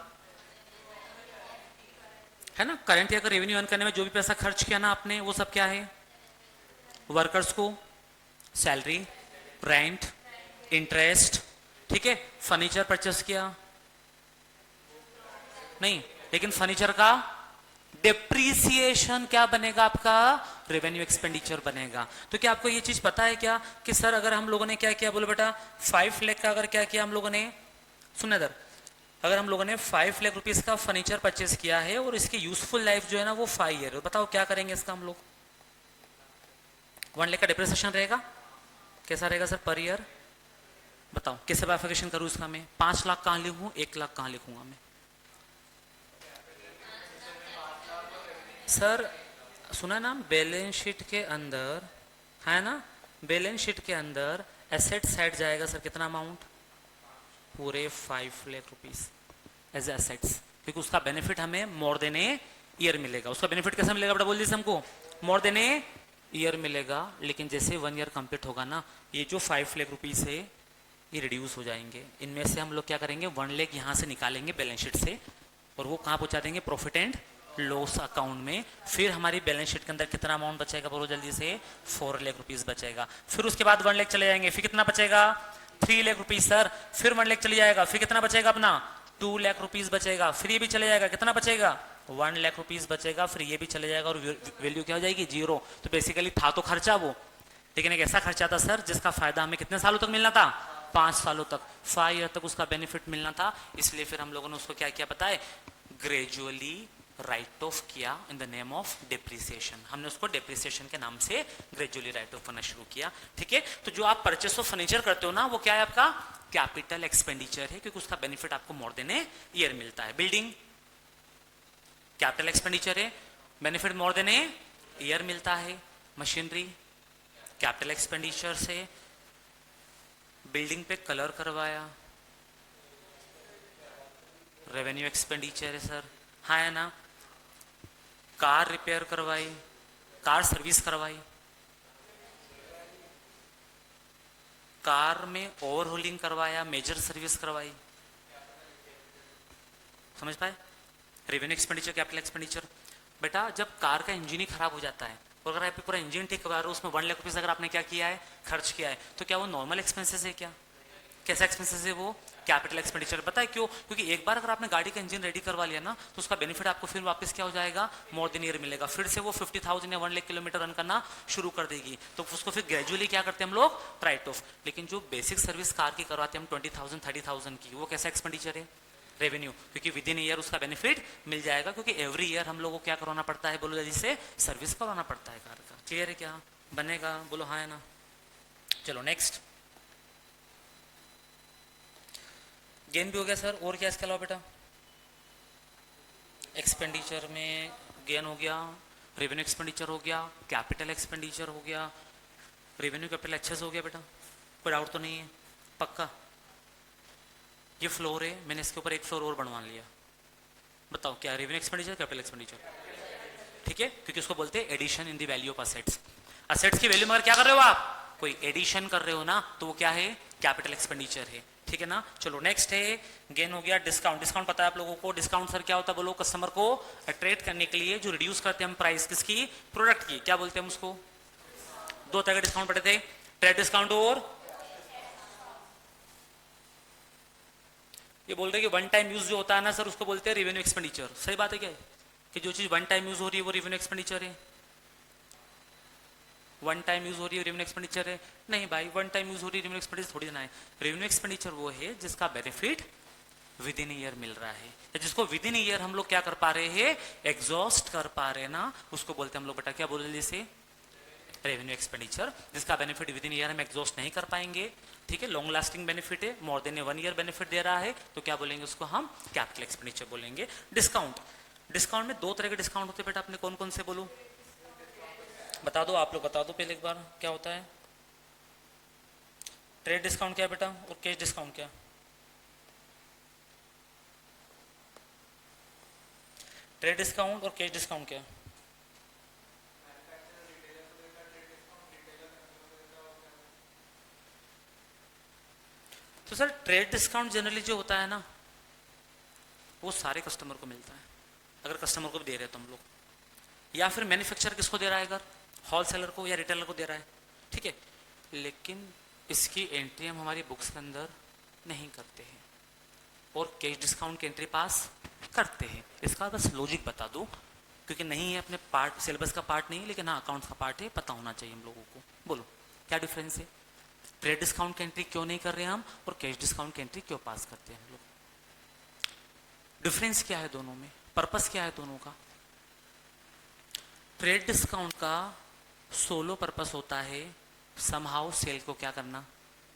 है ना। करंट ईयर का रेवेन्यू अर्न करने में जो भी पैसा खर्च किया ना आपने वो सब क्या है? वर्कर्स को सैलरी, रेंट, इंटरेस्ट, ठीक है। फर्नीचर परचेस किया नहीं, लेकिन फर्नीचर का डिप्रीसिएशन क्या बनेगा आपका? रेवेन्यू एक्सपेंडिचर बनेगा। तो क्या आपको ये चीज पता है क्या कि सर अगर हम लोगों ने क्या किया, बोलो बेटा 5 लाख का अगर क्या किया हम लोगों ने, सुनने इधर, अगर हम लोगों ने 5 लाख रुपीस का फर्नीचर परचेस किया है और इसकी यूजफुल लाइफ जो है ना वो 5 ईयर, बताओ क्या करेंगे इसका हम लोग? 1 लाख का डिप्रिसिएशन रहेगा, कैसा रहेगा सर पर ईयर? बताओ कैसे बाइफिकेशन करूं इसका मैं? 5 लाख कहां लिखूं, 1 लाख कहां लिखूंगा मैं? सर सुना ना, बैलेंस शीट के अंदर है ना, बैलेंस शीट के अंदर एसेट साइड जाएगा सर कितना अमाउंट? पूरे 5 लाख रुपीस एज एसेट्स, क्योंकि उसका बेनिफिट हमें मोर देन ए ईयर मिलेगा। उसका बेनिफिट कैसे मिलेगा बेटा, बोल दीजिए हमको? मोर देन ए ईयर मिलेगा। लेकिन जैसे 1 ईयर कंप्लीट होगा ना, ये जो 5 लाख रुपीस है ये रिड्यूस हो जाएंगे। इनमें से हम लोग क्या करेंगे, 1 लाख यहाँ से निकालेंगे बैलेंस शीट से, और वो कहाँ पहुँचा देंगे? प्रॉफिट एंड लॉस अकाउंट में। फिर हमारी बैलेंस शीट के अंदर कितना अमाउंट बचेगा, बोलो जल्दी से? 4 लाख रुपीस बचेगा। फिर उसके बाद 1 लाख चले जाएंगे, फिर कितना बचेगा? 3 लाख रुपीस सर। फिर 1 लाख चले जाएगा, फिर कितना बचेगा अपना? 2 लाख रुपीस बचेगा। फिर ये भी चले जाएगा, कितना बचेगा? 1 लाख रुपीस बचेगा। फिर ये भी चले जाएगा और वैल्यू क्या हो जाएगी? 0। तो बेसिकली था तो खर्चा वो, लेकिन एक ऐसा खर्चा था सर जिसका फायदा हमें कितने सालों तक मिलना था? 5 सालों तक, 5 ईयर तक उसका बेनिफिट मिलना था। इसलिए फिर हम लोगों ने उसको क्या किया पता है? ग्रेजुअली राइट ऑफ किया in the name of depreciation. हमने उसको डिप्रिसिएशन के नाम से ग्रेजुअली राइट ऑफ करना शुरू किया, ठीक है। तो जो आप परचेस ऑफ फर्नीचर करते हो ना वो क्या है आपका? कैपिटल एक्सपेंडिचर है, क्योंकि उसका बेनिफिट आपको मोर देन ए ईयर मिलता है। बिल्डिंग कैपिटल एक्सपेंडिचर है, benefit more than a year मिलता है। मशीनरी कैपिटल एक्सपेंडिचर से। बिल्डिंग पे कलर करवाया, रेवेन्यू एक्सपेंडिचर है सर, हाँ है ना। कार रिपेयर करवाई, कार सर्विस करवाई, कार में ओवरहोलिंग करवाया, मेजर सर्विस करवाई, समझ पाए? Revenue expenditure, capital expenditure. बेटा जब कार का इंजन ही खराब हो जाता है और अगर आप पूरा इंजन ठीक करवा रहे हो, उसमें 1 लाख रुपीस अगर आपने क्या किया है? खर्च किया है, तो क्या वो नॉर्मल एक्सपेंसेस है क्या? कैसा एक्सपेंसेस है वो? Capital expenditure. पता है क्यों? क्योंकि एक बार अगर आपने गाड़ी का इंजन रेडी करवा लिया ना तो उसका बेनिफिट आपको फिर वापस क्या हो जाएगा, मोर देन ईयर मिलेगा। फिर से वो 50,000 या 1 लाख किलोमीटर रन करना शुरू कर देगी, तो उसको फिर ग्रेजुअली क्या करते हैं हम लोग, राइट ऑफ। लेकिन जो बेसिक सर्विस कार की करवाते हैं हम 20,000 30,000 की, वो कैसा एक्सपेंडिचर है, रेवेन्यू, क्योंकि विद इन ईयर उसका बेनिफिट मिल जाएगा, क्योंकि एवरी ईयर हम लोगों को क्या करवाना पड़ता है, बोलो जिससे सर्विस करवाना पड़ता है कार का। क्लियर है क्या? बनेगा? बोलो हाँ है ना। चलो नेक्स्ट, गेन भी हो गया सर, और क्या इसके अलावा बेटा? एक्सपेंडिचर में गेन हो गया, रेवेन्यू एक्सपेंडिचर हो गया, कैपिटल एक्सपेंडिचर हो गया, रेवेन्यू कैपिटल अच्छे से हो गया बेटा, कोई डाउट तो नहीं है? पक्का? ये फ्लोर है, मैंने इसके ऊपर एक फ्लोर और बनवा लिया, बताओ क्या रेवेन्यू एक्सपेंडिचर कैपिटल एक्सपेंडिचर? ठीक है, क्योंकि उसको बोलते हैं addition in the value of assets. Assets की वैल्यू में क्या कर रहे हो आप, कोई एडिशन कर रहे हो ना, तो वो क्या है, कैपिटल एक्सपेंडिचर है। ठीक है ना। चलो नेक्स्ट है, गेन हो गया डिस्काउंट। डिस्काउंट पता है आप लोगों को, डिस्काउंट सर क्या होता है बोलो, कस्टमर को अट्रैक्ट करने के लिए जो रिड्यूस करते हैं हम प्राइस किसकी, प्रोडक्ट की, क्या बोलते हैं हम उसको, दो तरह के डिस्काउंट पढ़े थे, ट्रेड डिस्काउंट और ये बोल रहे कि वन टाइम यूज जो होता है ना सर, उसको बोलते हैं रेवेन्यू एक्सपेंडिचर। सही बात है क्या, कि जो चीज वन टाइम यूज हो रही है वो रेवेन्यू एक्सपेंडिचर है, वन टाइम यूज हो रही है रेवेन्यू एक्सपेंडिचर है? नहीं भाई, वन टाइम यूज हो रही है रेवेन्यू एक्सपेंडिचर थोड़ी ना है। रेवेन्यू एक्सपेंडिचर वो है जिसका बेनिफिट विद इन ईयर मिल रहा है, या जिसको विद इन ईयर हम लोग क्या कर पा रहे हैं, एग्जॉस्ट कर पा रहे हैं ना, उसको बोलते हैं हम लोग बेटा, क्या बोले जैसे, रेवेन्यू एक्सपेंडिचर। जिसका बेनिफिट विद इन ईयर हम एग्जॉस्ट नहीं कर पाएंगे, ठीक है, लॉन्ग लास्टिंग बेनिफिट है, मोर देन 1 ईयर बेनिफिट दे रहा है, तो क्या बोलेंगे उसको हम, कैपिटल एक्सपेंडिचर बोलेंगे। डिस्काउंट, डिस्काउंट में दो तरह के डिस्काउंट होते हैं बेटा, आपने कौन कौन से बोलूं, बता दो, आप लोग बता दो पहले एक बार, क्या होता है? ट्रेड डिस्काउंट क्या बेटा, और कैश डिस्काउंट क्या? ट्रेड डिस्काउंट और कैश डिस्काउंट क्या? तो सर ट्रेड डिस्काउंट जनरली जो होता है ना, वो सारे कस्टमर को मिलता है, अगर कस्टमर को भी दे रहे हैं तो हम लोग, या फिर मैन्युफैक्चरर किसको दे रहा है, अगर होलसेलर को या रिटेलर को दे रहा है, ठीक है। लेकिन इसकी एंट्री हम हमारी बुक्स के अंदर नहीं करते हैं, और कैश डिस्काउंट की एंट्री पास करते हैं। इसका बस लॉजिक बता दूं, क्योंकि नहीं है अपने पार्ट, सिलेबस का पार्ट नहीं है, लेकिन हाँ अकाउंट्स का पार्ट है, पता होना चाहिए हम लोगों को। बोलो क्या डिफरेंस है, ट्रेड डिस्काउंट की एंट्री क्यों नहीं कर रहे हैं हम, और कैश डिस्काउंट की एंट्री क्यों पास करते हैं हम लोग? डिफरेंस क्या है दोनों में, पर्पस क्या है दोनों का? ट्रेड डिस्काउंट का सोलो पर्पस होता है समहाउ सेल को क्या करना,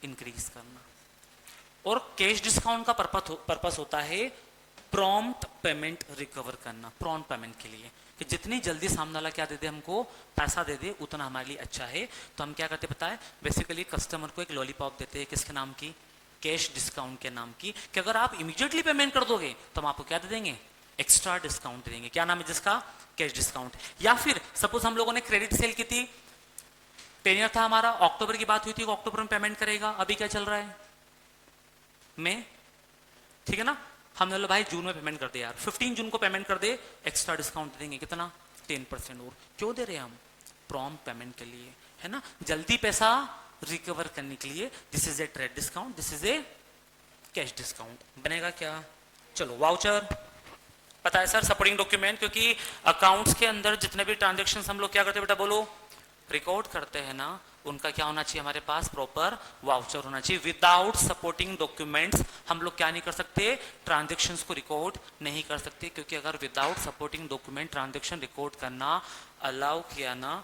इंक्रीज करना, और कैश डिस्काउंट का पर्पस होता है प्रॉम्प्ट पेमेंट रिकवर करना, प्रॉम्प्ट पेमेंट के लिए, कि जितनी जल्दी सामने वाला क्या दे दे हमको, पैसा दे दे, उतना हमारे लिए अच्छा है। तो हम क्या करते पता है, बेसिकली कस्टमर को एक लॉलीपॉप देते हैं, किसके नाम की, कैश डिस्काउंट के नाम की, कि अगर आप इमीडिएटली पेमेंट कर दोगे तो हम आपको क्या दे देंगे, एक्स्ट्रा डिस्काउंट दे देंगे। क्या नाम है जिसका, कैश डिस्काउंट। या फिर सपोज हम लोगों ने क्रेडिट सेल की थी, टेनियर था हमारा, अक्टूबर की बात हुई थी, अक्टूबर में पेमेंट करेगा, अभी क्या चल रहा है, मई, ठीक है ना, हमने बोला भाई जून में पेमेंट कर दे यार, 15 जून को पेमेंट कर दे, एक्स्ट्रा डिस्काउंट देंगे, कितना, 10% और। क्यों दे रहे हैं हम, प्रॉम्प्ट पेमेंट के लिए, है ना, जल्दी पैसा रिकवर करने के लिए। This is a trade discount, this is a cash discount. बनेगा क्या, चलो वाउचर पता है सर, सपोर्टिंग डॉक्यूमेंट, क्योंकि अकाउंट्स के अंदर जितने भी ट्रांजेक्शन हम लोग क्या करते हैं बेटा, बोलो, रिकॉर्ड करते हैं ना, उनका क्या होना चाहिए हमारे पास, प्रॉपर वाउचर होना चाहिए। विदाउट सपोर्टिंग डॉक्यूमेंट्स हम लोग क्या नहीं कर सकते, ट्रांजेक्शन्स को रिकॉर्ड नहीं कर सकते, क्योंकि अगर without supporting document transaction record करना अलाउ किया ना,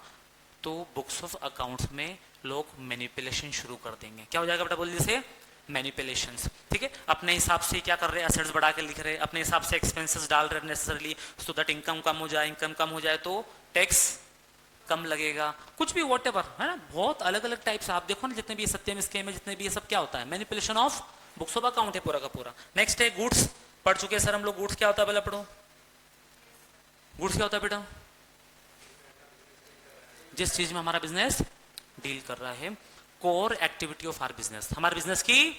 तो बुक्स ऑफ अकाउंट्स में लोग मैनिपुलेशन शुरू कर देंगे। क्या हो जाएगा बेटा, बोल जैसे मैनिपुलेशंस, ठीक है, अपने हिसाब से क्या कर रहे हैं, एसेट्स बढ़ा के लिख रहे हैं, अपने हिसाब से एक्सपेंसेस डाल रहे हैं नेसेसरली, सो दैट इनकम कम हो जाए, इनकम कम हो जाए तो टैक्स कम लगेगा, कुछ भी वॉट एवर, है ना, बहुत अलग अलग टाइप से। आप देखो ना जितने भी सत्यम स्कीम है, जितने भी ये सब क्या होता है, manipulation of books of account है पूरा का पूरा। नेक्स्ट है गुड्स, पढ़ चुके हैं सर हम लोग, गुड्स क्या होता है, पहले पढ़ो, गुड्स क्या होता है बेटा, जिस चीज में हमारा बिजनेस डील कर रहा है, core activity of our business, हमारे बिजनेस की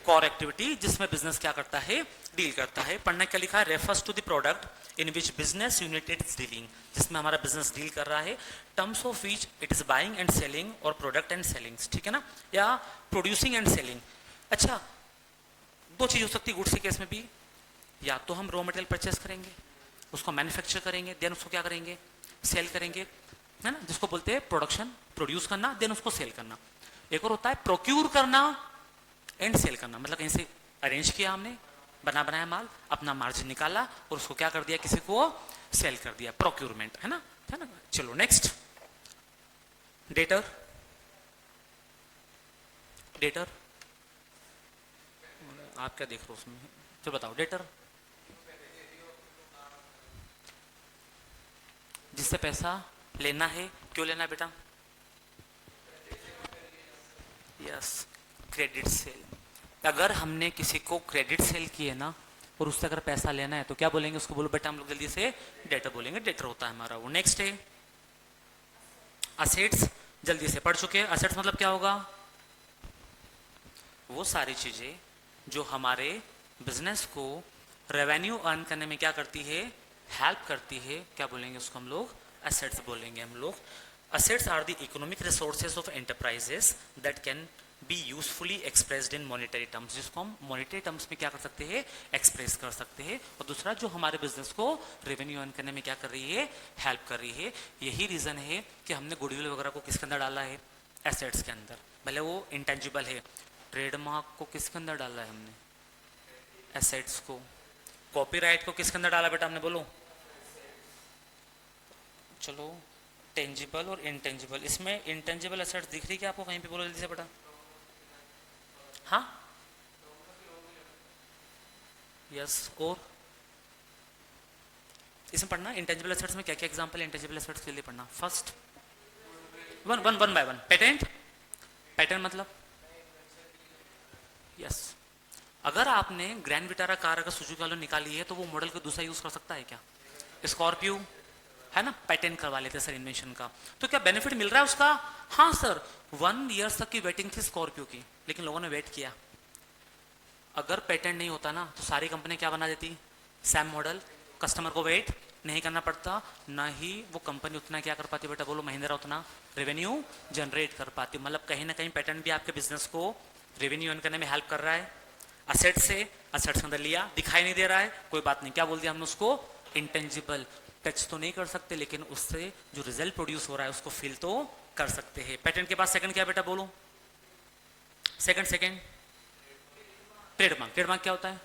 कोर एक्टिविटी, जिसमें बिजनेस क्या करता है, डील करता है। पढ़ने का लिखा है, refers to the product in which business unit is dealing, जिसमें हमारा बिजनेस डील कर रहा है, terms of which it is buying and selling, और प्रोडक्ट एंड सेलिंग, ठीक है ना, या प्रोड्यूसिंग एंड सेलिंग। अच्छा, दो चीज हो सकती है गुड्स के केस में भी, या तो हम रॉ मटेरियल परचेस करेंगे, उसको मैन्युफैक्चर करेंगे, देन उसको क्या करेंगे, सेल करेंगे, है ना, जिसको बोलते हैं प्रोडक्शन, प्रोड्यूस करना, देन उसको सेल करना। एक और होता है प्रोक्यूर करना एंड सेल करना, मतलब कहीं से अरेंज किया हमने, बना बनाया माल, अपना मार्जिन निकाला और उसको क्या कर दिया, किसी को सेल कर दिया, प्रोक्यूरमेंट, है ना, है ना। चलो नेक्स्ट, डेटर। डेटर आप क्या देख रहे हो उसमें, तो बताओ। डेटर जिससे पैसा लेना है, क्यों लेना है बेटा? Yes, credit sale. अगर हमने किसी को क्रेडिट सेल किए ना और उससे अगर पैसा लेना है तो क्या बोलेंगे उसको, बोलो बेटा हम लोग जल्दी से डेटर बोलेंगे, डेटर होता है हमारा वो। नेक्स्ट है असेट्स, जल्दी से पढ़ चुके हैं। असेट्स मतलब क्या होगा, वो सारी चीजें जो हमारे बिजनेस को रेवेन्यू अर्न करने में क्या करती है, हेल्प करती है, क्या बोलेंगे उसको हम लोग, एसेट्स बोलेंगे हम लोग। Assets are the economic resources of enterprises that can be usefully expressed in monetary terms, जिसको हम मॉनेटरी टर्म्स में क्या कर सकते हैं, एक्सप्रेस कर सकते हैं। और दूसरा जो हमारे बिजनेस को रेवेन्यू अर्न करने में क्या कर रही है, हेल्प कर रही है। यही रीजन है कि हमने गुडविल वगैरह को किसके अंदर डाला है, एसेट्स के अंदर, भले वो इंटेंजिबल है। ट्रेडमार्क को किसके अंदर डाला है हमने, एसेट्स को। कॉपीराइट को किसके अंदर डाला बेटा हमने, बोलो। चलो टेंजिबल और इंटेंजिबल, इसमें इंटेंजिबल एसेट्स दिख रही क्या आपको कहीं पे, बोलो जल्दी से बेटा। हाँ यस, और इसमें पढ़ना इंटेंजिबल एसेट्स में क्या क्या एग्जांपल है इंटेंजिबल एसेट्स के लिए पढ़ना। First one one one by one, patent. Patent मतलब यस, अगर आपने ग्रैंड विटारा कार अगर सुजुकी वालों निकाली है तो वो मॉडल को दूसरा यूज कर सकता है क्या, स्कॉर्पियो है ना, पेटेंट करवा लेते सर इन्वेंशन का, तो क्या बेनिफिट मिल रहा है उसका? हाँ सर, 1 ईयर तक की वेटिंग थी स्कॉर्पियो की, लेकिन लोगों ने वेट किया। अगर पेटेंट नहीं होता ना तो सारी कंपनी क्या बना देती, सैम मॉडल, कस्टमर को वेट नहीं करना पड़ता, ना ही वो कंपनी उतना क्या कर पाती बेटा, बोलो महिंद्रा उतना रेवेन्यू जनरेट कर पाती। मतलब कहीं ना कहीं पेटेंट भी आपके बिजनेस को रेवेन्यू अर्न करने में हेल्प कर रहा है। असेट से, असेट्स के अंदर लिया, दिखाई नहीं दे रहा है, कोई बात नहीं, क्या बोल दिया हमने उसको, इंटेंजिबल। टच तो नहीं कर सकते लेकिन उससे जो रिजल्ट प्रोड्यूस हो रहा है उसको फील तो कर सकते हैं। पेटेंट के बाद सेकंड क्या बेटा, बोलो। Second second trademark. ट्रेडमार्क क्या होता है,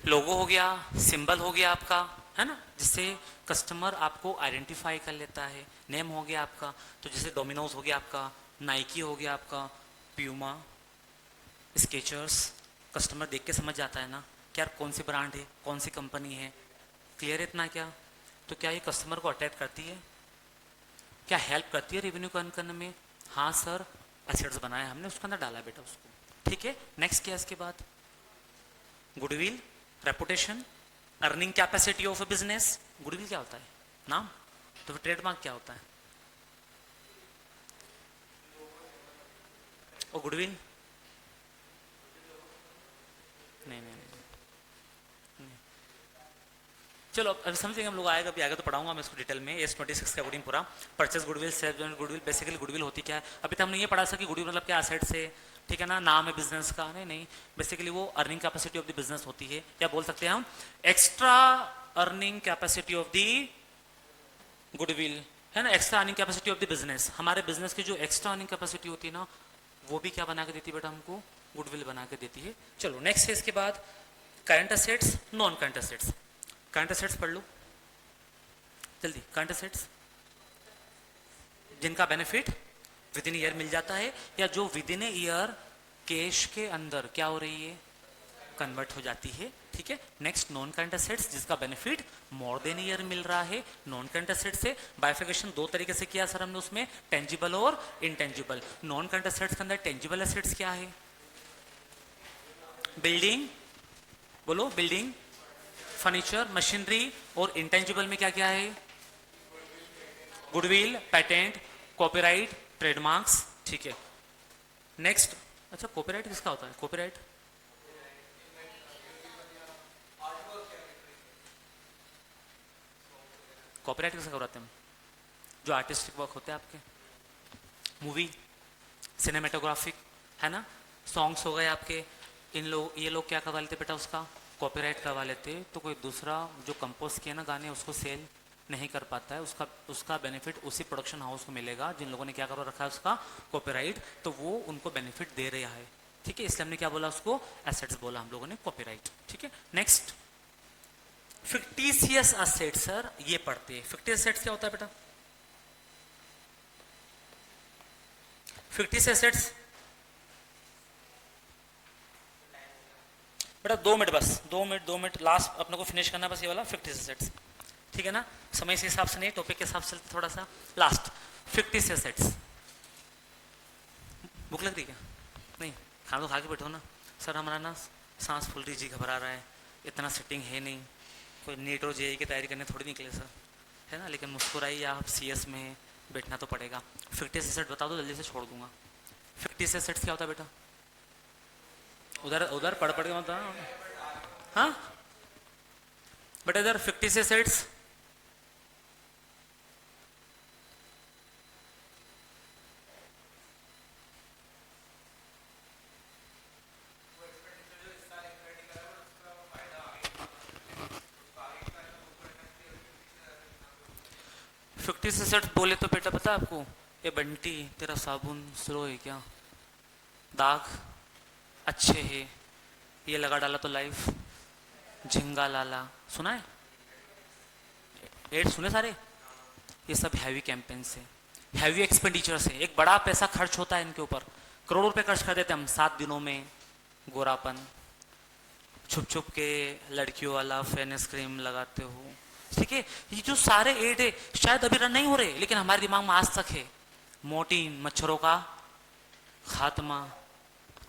लोगो हो गया, सिंबल हो गया आपका, है ना, जिससे कस्टमर आपको आइडेंटिफाई कर लेता है। नेम हो गया आपका, तो जैसे डोमिनोज हो गया आपका, नाइकी हो गया आपका, प्यूमा, स्केचर्स, कस्टमर देख के समझ जाता है ना कि यार कौन सी ब्रांड है, कौन सी कंपनी है। क्लियर है इतना क्या? तो क्या ये कस्टमर को अट्रैक्ट करती है, क्या हेल्प करती है रेवेन्यू को अर्न करने में? हाँ सर, एसेट्स बनाया हमने, उसके अंदर डाला बेटा उसको। ठीक है, नेक्स्ट क्या इसके बाद, goodwill, reputation, earning capacity of a business. Goodwill क्या होता है, नाम, तो फिर ट्रेडमार्क क्या होता है, और गुडविल नहीं नहीं नहीं, चलो अभी समझेंगे हम लोग, आएगा अभी आगे तो पढ़ाऊंगा मैं इसको डिटेल में। S26 का कोडिंग पूरा, purchase goodwill, self goodwill, basically goodwill होती क्या है, अभी तक हमने ये पढ़ा कि गुडविल मतलब क्या, एसेट से, ठीक है ना, नाम है बिजनेस का, नहीं नहीं, बेसिकली वो earning capacity of the business होती है, या बोल सकते हैं हम extra earning capacity of the goodwill, है ना, extra earning capacity of the business. हमारे बिजनेस की जो एक्स्ट्रा अर्निंग कैपेसिटी होती है ना, वो भी क्या बना के देती है बेटा हमको, गुडविल बना के देती है। चलो नेक्स्ट है इसके बाद current assets, non current assets. Current assets पढ़ लो जल्दी। करंट असेट्स जिनका बेनिफिट विद इन ईयर मिल जाता है, या जो विद इन ईयर कैश के अंदर क्या हो रही है, कन्वर्ट हो जाती है। ठीक है, नेक्स्ट नॉन करंट असेट्स जिसका बेनिफिट मोर देन ईयर मिल रहा है। नॉन करंट असेट्स से बाइफिकेशन दो तरीके से किया सर हमने उसमें, टेंजिबल और इनटेंजिबल। नॉन करंट असेट्स के अंदर टेंजिबल असेट्स क्या है, बिल्डिंग, बोलो, बिल्डिंग, फर्नीचर, मशीनरी, और इंटेंजिबल में क्या क्या है, गुडविल, पेटेंट, कॉपीराइट, ट्रेडमार्क्स। ठीक है, नेक्स्ट, अच्छा कॉपीराइट किसका होता है, कॉपीराइट कॉपीराइट किसका कराते हैं, जो आर्टिस्टिक वर्क होते हैं आपके, मूवी, सिनेमेटोग्राफिक, है ना। सॉन्ग्स हो गए आपके, इन लोग ये लोग क्या करवा लेते बेटा, उसका कॉपीराइट करवा लेते, तो कोई दूसरा जो कंपोज किया ना गाने उसको सेल नहीं कर पाता है, उसका उसका बेनिफिट उसी प्रोडक्शन हाउस को मिलेगा जिन लोगों ने क्या करवा रखा है उसका कॉपीराइट, तो वो उनको बेनिफिट दे रहा है। ठीक है, इसलिए हमने क्या बोला उसको एसेट्स बोला हम लोगों ने, कॉपीराइट। ठीक है, नेक्स्ट फिक्टिशियस एसेट। सर ये पढ़ते हैं फिक्टिशियस एसेट्स क्या होता है बेटा। फिक्टिशियस एसेट्स बेटा 2 मिनट बस, 2 मिनट लास्ट अपने को फिनिश करना बस ये वाला फिक्टिशियस एसेट्स। ठीक है ना, समय के हिसाब से नहीं, टॉपिक के हिसाब से थोड़ा सा लास्ट फिक्टिशियस एसेट्स। भूख लग रही क्या? नहीं, खाना तो खा के बैठो ना। सर हमारा ना सांस फूल रही, जी घबरा रहा है, इतना सिटिंग है नहीं, कोई नीट और जेई की तैयारी करने थोड़ी निकले सर, है ना, लेकिन मुस्कुराइए आप, सीएस में बैठना तो पड़ेगा। फिक्टिशियस एसेट बता दो जल्दी से छोड़ दूंगा। फिक्टिशियस एसेट्स क्या होता है बेटा? उधर उधर पढ़ के मत। हाँ बेटा इधर फिक्टिशियस एसेट्स फिक्टिशियस एसेट्स बोले तो बेटा पता है आपको, ये बंटी तेरा साबुन स्लो है क्या, दाग अच्छे है, ये लगा डाला तो लाइफ, झिंगा लाला, सुना है एड सुने सारे, ये सब हैवी कैंपेन से, हैवी एक्सपेंडिचर से, एक बड़ा पैसा खर्च होता है इनके ऊपर, करोड़ों रुपए खर्च कर देते हम 7 दिनों में। गोरापन, छुप छुप के लड़कियों वाला फेनेस क्रीम लगाते हो। ठीक है, ये जो सारे एड है शायद अभी रन नहीं हो रहे, लेकिन हमारे दिमाग में आज तक है, मोर्टीन मच्छरों का खात्मा।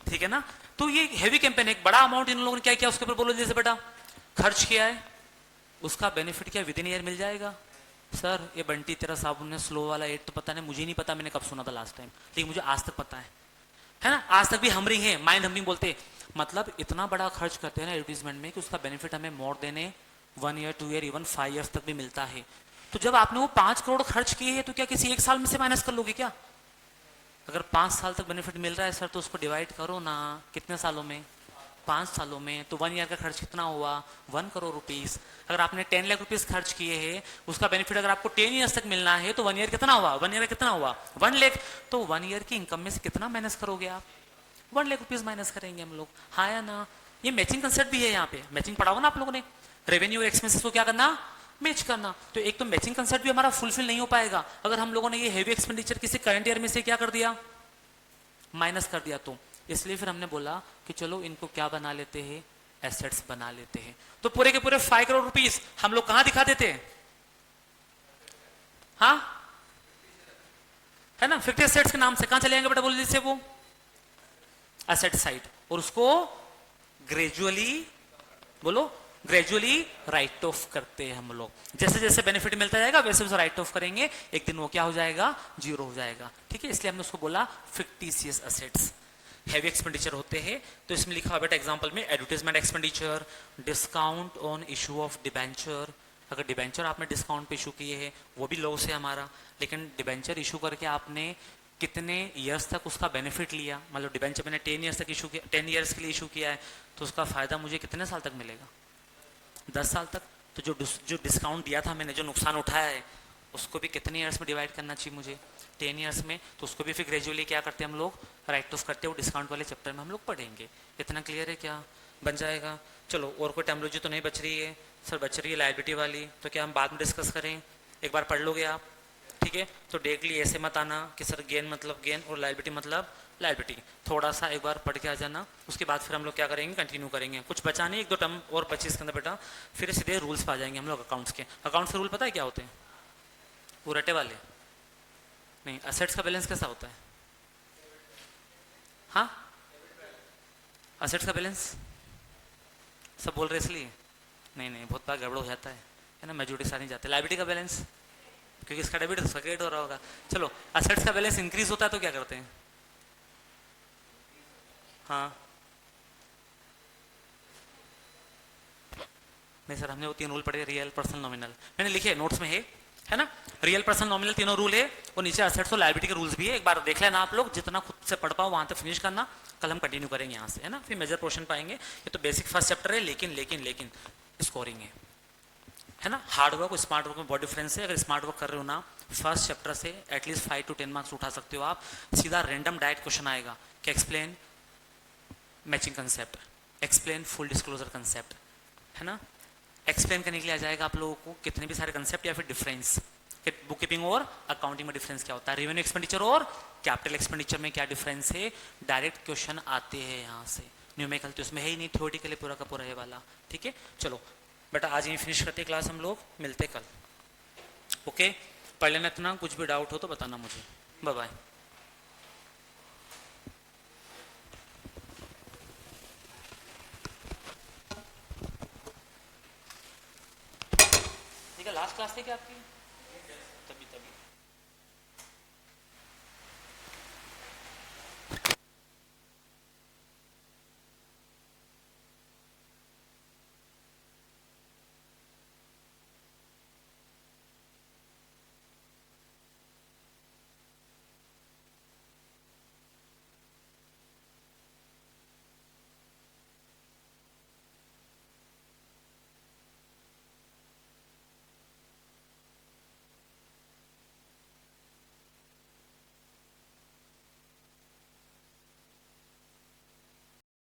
ठीक है ना, तो ये हैवी कैंपेन, एक बड़ा अमाउंट इन लोगों ने क्या किया उसके ऊपर बोलो जैसे बेटा खर्च किया है, उसका बेनिफिट क्या विद इन ईयर मिल जाएगा। सर ये बंटी तेरा साबुन है स्लो वाला एड तो पता नहीं, मुझे नहीं पता मैंने कब सुना था लास्ट टाइम, लेकिन मुझे आज तक पता है ना, आज तक भी हमरिंग है, माइंड हमरिंग बोलते, मतलब इतना बड़ा खर्च करते हैं ना एडवर्टीजमेंट में कि उसका बेनिफिट हमें मोर देने 1 ईयर 2 ईयर इवन 5 ईयर्स तक भी मिलता है। तो जब आपने वो 5 करोड़ खर्च किए हैं तो क्या किसी एक साल में से माइनस कर लोगे क्या? अगर 5 साल तक बेनिफिट मिल रहा है सर तो उसको डिवाइड करो ना, कितने सालों में, 5 सालों में, तो 1 ईयर का खर्च कितना हुआ 1 करोड़ रुपीस। अगर आपने 10 लाख रुपीस खर्च किए हैं, उसका बेनिफिट अगर आपको 10 ईयर्स तक मिलना है तो 1 ईयर कितना हुआ, 1 ईयर कितना हुआ 1 लाख, तो 1 ईयर की इनकम में से कितना माइनस करोगे आप, 1 लाख रुपीस माइनस करेंगे हम लोग, हाँ या ना। ये मैचिंग कंसेप्ट भी है, यहाँ पे मैचिंग पढ़ाओ ना आप लोगों ने, रेवेन्यू और एक्सपेंसेस को क्या करना, मैच करना। तो एक तो मैचिंग कंसेप्ट भी हमारा फुलफिल नहीं हो पाएगा अगर हम लोगों ने ये हेवी एक्सपेंडिचर किसी करंट ईयर में से क्या कर दिया, माइनस कर दिया। तो इसलिए फिर हमने बोला कि चलो इनको क्या बना लेते हैं, एसेट्स बना लेते हैं। तो पूरे के पूरे 5 करोड़ रुपीस हम लोग कहां दिखा देते हैं, हाँ है ना, 50 एसेट्स के नाम से कहां चले जाएंगे बेटा बोल दीजिए, वो एसेट साइड, और उसको ग्रेजुअली बोलो, ग्रेजुअली राइट ऑफ करते हैं हम लोग, जैसे जैसे बेनिफिट मिलता जाएगा वैसे वैसे राइट ऑफ करेंगे, एक दिन वो क्या हो जाएगा, जीरो हो जाएगा। ठीक है, इसलिए हमने उसको बोला फिक्टिशियस एसेट्स, हैवी एक्सपेंडिचर होते हैं। तो इसमें लिखा हुआ बेटा एग्जांपल में advertisement expenditure, discount on issue of debenture, अगर डिबेंचर आपने डिस्काउंट पे इशू किए हैं वो भी लॉस है हमारा, लेकिन डिबेंचर इशू करके आपने कितने ईयर्स तक उसका बेनिफिट लिया, मतलब डिबेंचर मैंने 10 ईयर्स तक इशू किया, 10 ईयर्स के लिए इशू किया है, तो उसका फायदा मुझे कितने साल तक मिलेगा, 10 साल तक। तो जो डिस्काउंट दिया था मैंने, जो नुकसान उठाया है, उसको भी कितने ईयर्स में डिवाइड करना चाहिए मुझे, 10 ईयर्स में, तो उसको भी फिर ग्रेजुअली क्या करते हैं हम लोग, राइट ऑफ करते हैं, वो डिस्काउंट वाले चैप्टर में हम लोग पढ़ेंगे। इतना क्लियर है क्या, बन जाएगा। चलो और कोई टर्मिनोलॉजी तो नहीं बच रही है सर, बच रही है लायबिलिटी वाली, तो क्या हम बाद में डिस्कस करें, एक बार पढ़ लोगे आप, ठीक है। तो डायरेक्टली ऐसे मत आना कि सर गेन मतलब गेन और लायबिलिटी मतलब लायबिलिटी, थोड़ा सा एक बार पढ़ के आ जाना, उसके बाद फिर हम लोग क्या करेंगे, कंटिन्यू करेंगे। कुछ बचा नहीं, 1-2 टर्म और बची इसके अंदर बेटा, फिर सीधे रूल्स पे आ जाएंगे हम लोग अकाउंट्स के। अकाउंट्स के रूल पता है क्या होते हैं, वो रटे वाले नहीं। असेट्स का बैलेंस कैसा होता है, हाँ असेट्स का बैलेंस सब बोल रहे इसलिए, नहीं बहुत बार गड़बड़ हो जाता है ना, मेजोरिटी सारी जाते हैं। लायबिलिटी का बैलेंस, क्योंकि इसका डेबिट उसका क्रेडिट हो रहा होगा। चलो असेट्स का बैलेंस इंक्रीज होता है तो क्या करते हैं, हाँ नहीं सर हमने वो 3 रूल पढ़े, रियल पर्सनल नॉमिनल मैंने लिखे नोट्स में है ना, रियल पर्सनल नॉमिनल तीनों रूल है, और नीचे असेट्स और लायबिलिटी के रूल्स भी है, एक बार देख लेना आप लोग, जितना खुद से पढ़ पाओ वहाँ तक फिनिश करना, कल हम कंटिन्यू करेंगे यहाँ से, है ना। फिर मेजर पोर्शन पाएंगे। ये तो बेसिक फर्स्ट चैप्टर है, लेकिन स्कोरिंग है ना। हार्ड वर्क और स्मार्ट वर्क में बहुत डिफरेंस है। अगर स्मार्ट वर्क कर रहे हो ना, फर्स्ट चैप्टर से एटलीस्ट 5 to 10 मार्क्स उठा सकते हो आप। सीधा रैंडम डायरेक्ट क्वेश्चन आएगा कि explain matching concept, explain full disclosure concept, है ना। एक्सप्लेन करने के लिए आ जाएगा आप लोगों को कितने भी सारे कंसेप्ट या फिर डिफरेंस, बुक कीपिंग और अकाउंटिंग में डिफरेंस क्या होता है, रेवेन्यू एक्सपेंडिचर और कैपिटल एक्सपेंडिचर में क्या डिफरेंस है। डायरेक्ट क्वेश्चन आते हैं यहाँ से। न्यूमेरिकल तो उसमें है ही नहीं, थ्योरेटिकली पूरा का पूरा है वाला। ठीक है, चलो बेटा आज यहीं फिनिश करते क्लास, हम लोग मिलते कल। ओके, पढ़ लेना इतना, कुछ भी डाउट हो तो बताना मुझे। Bye bye. ठीक है, लास्ट क्लास थी क्या आपकी?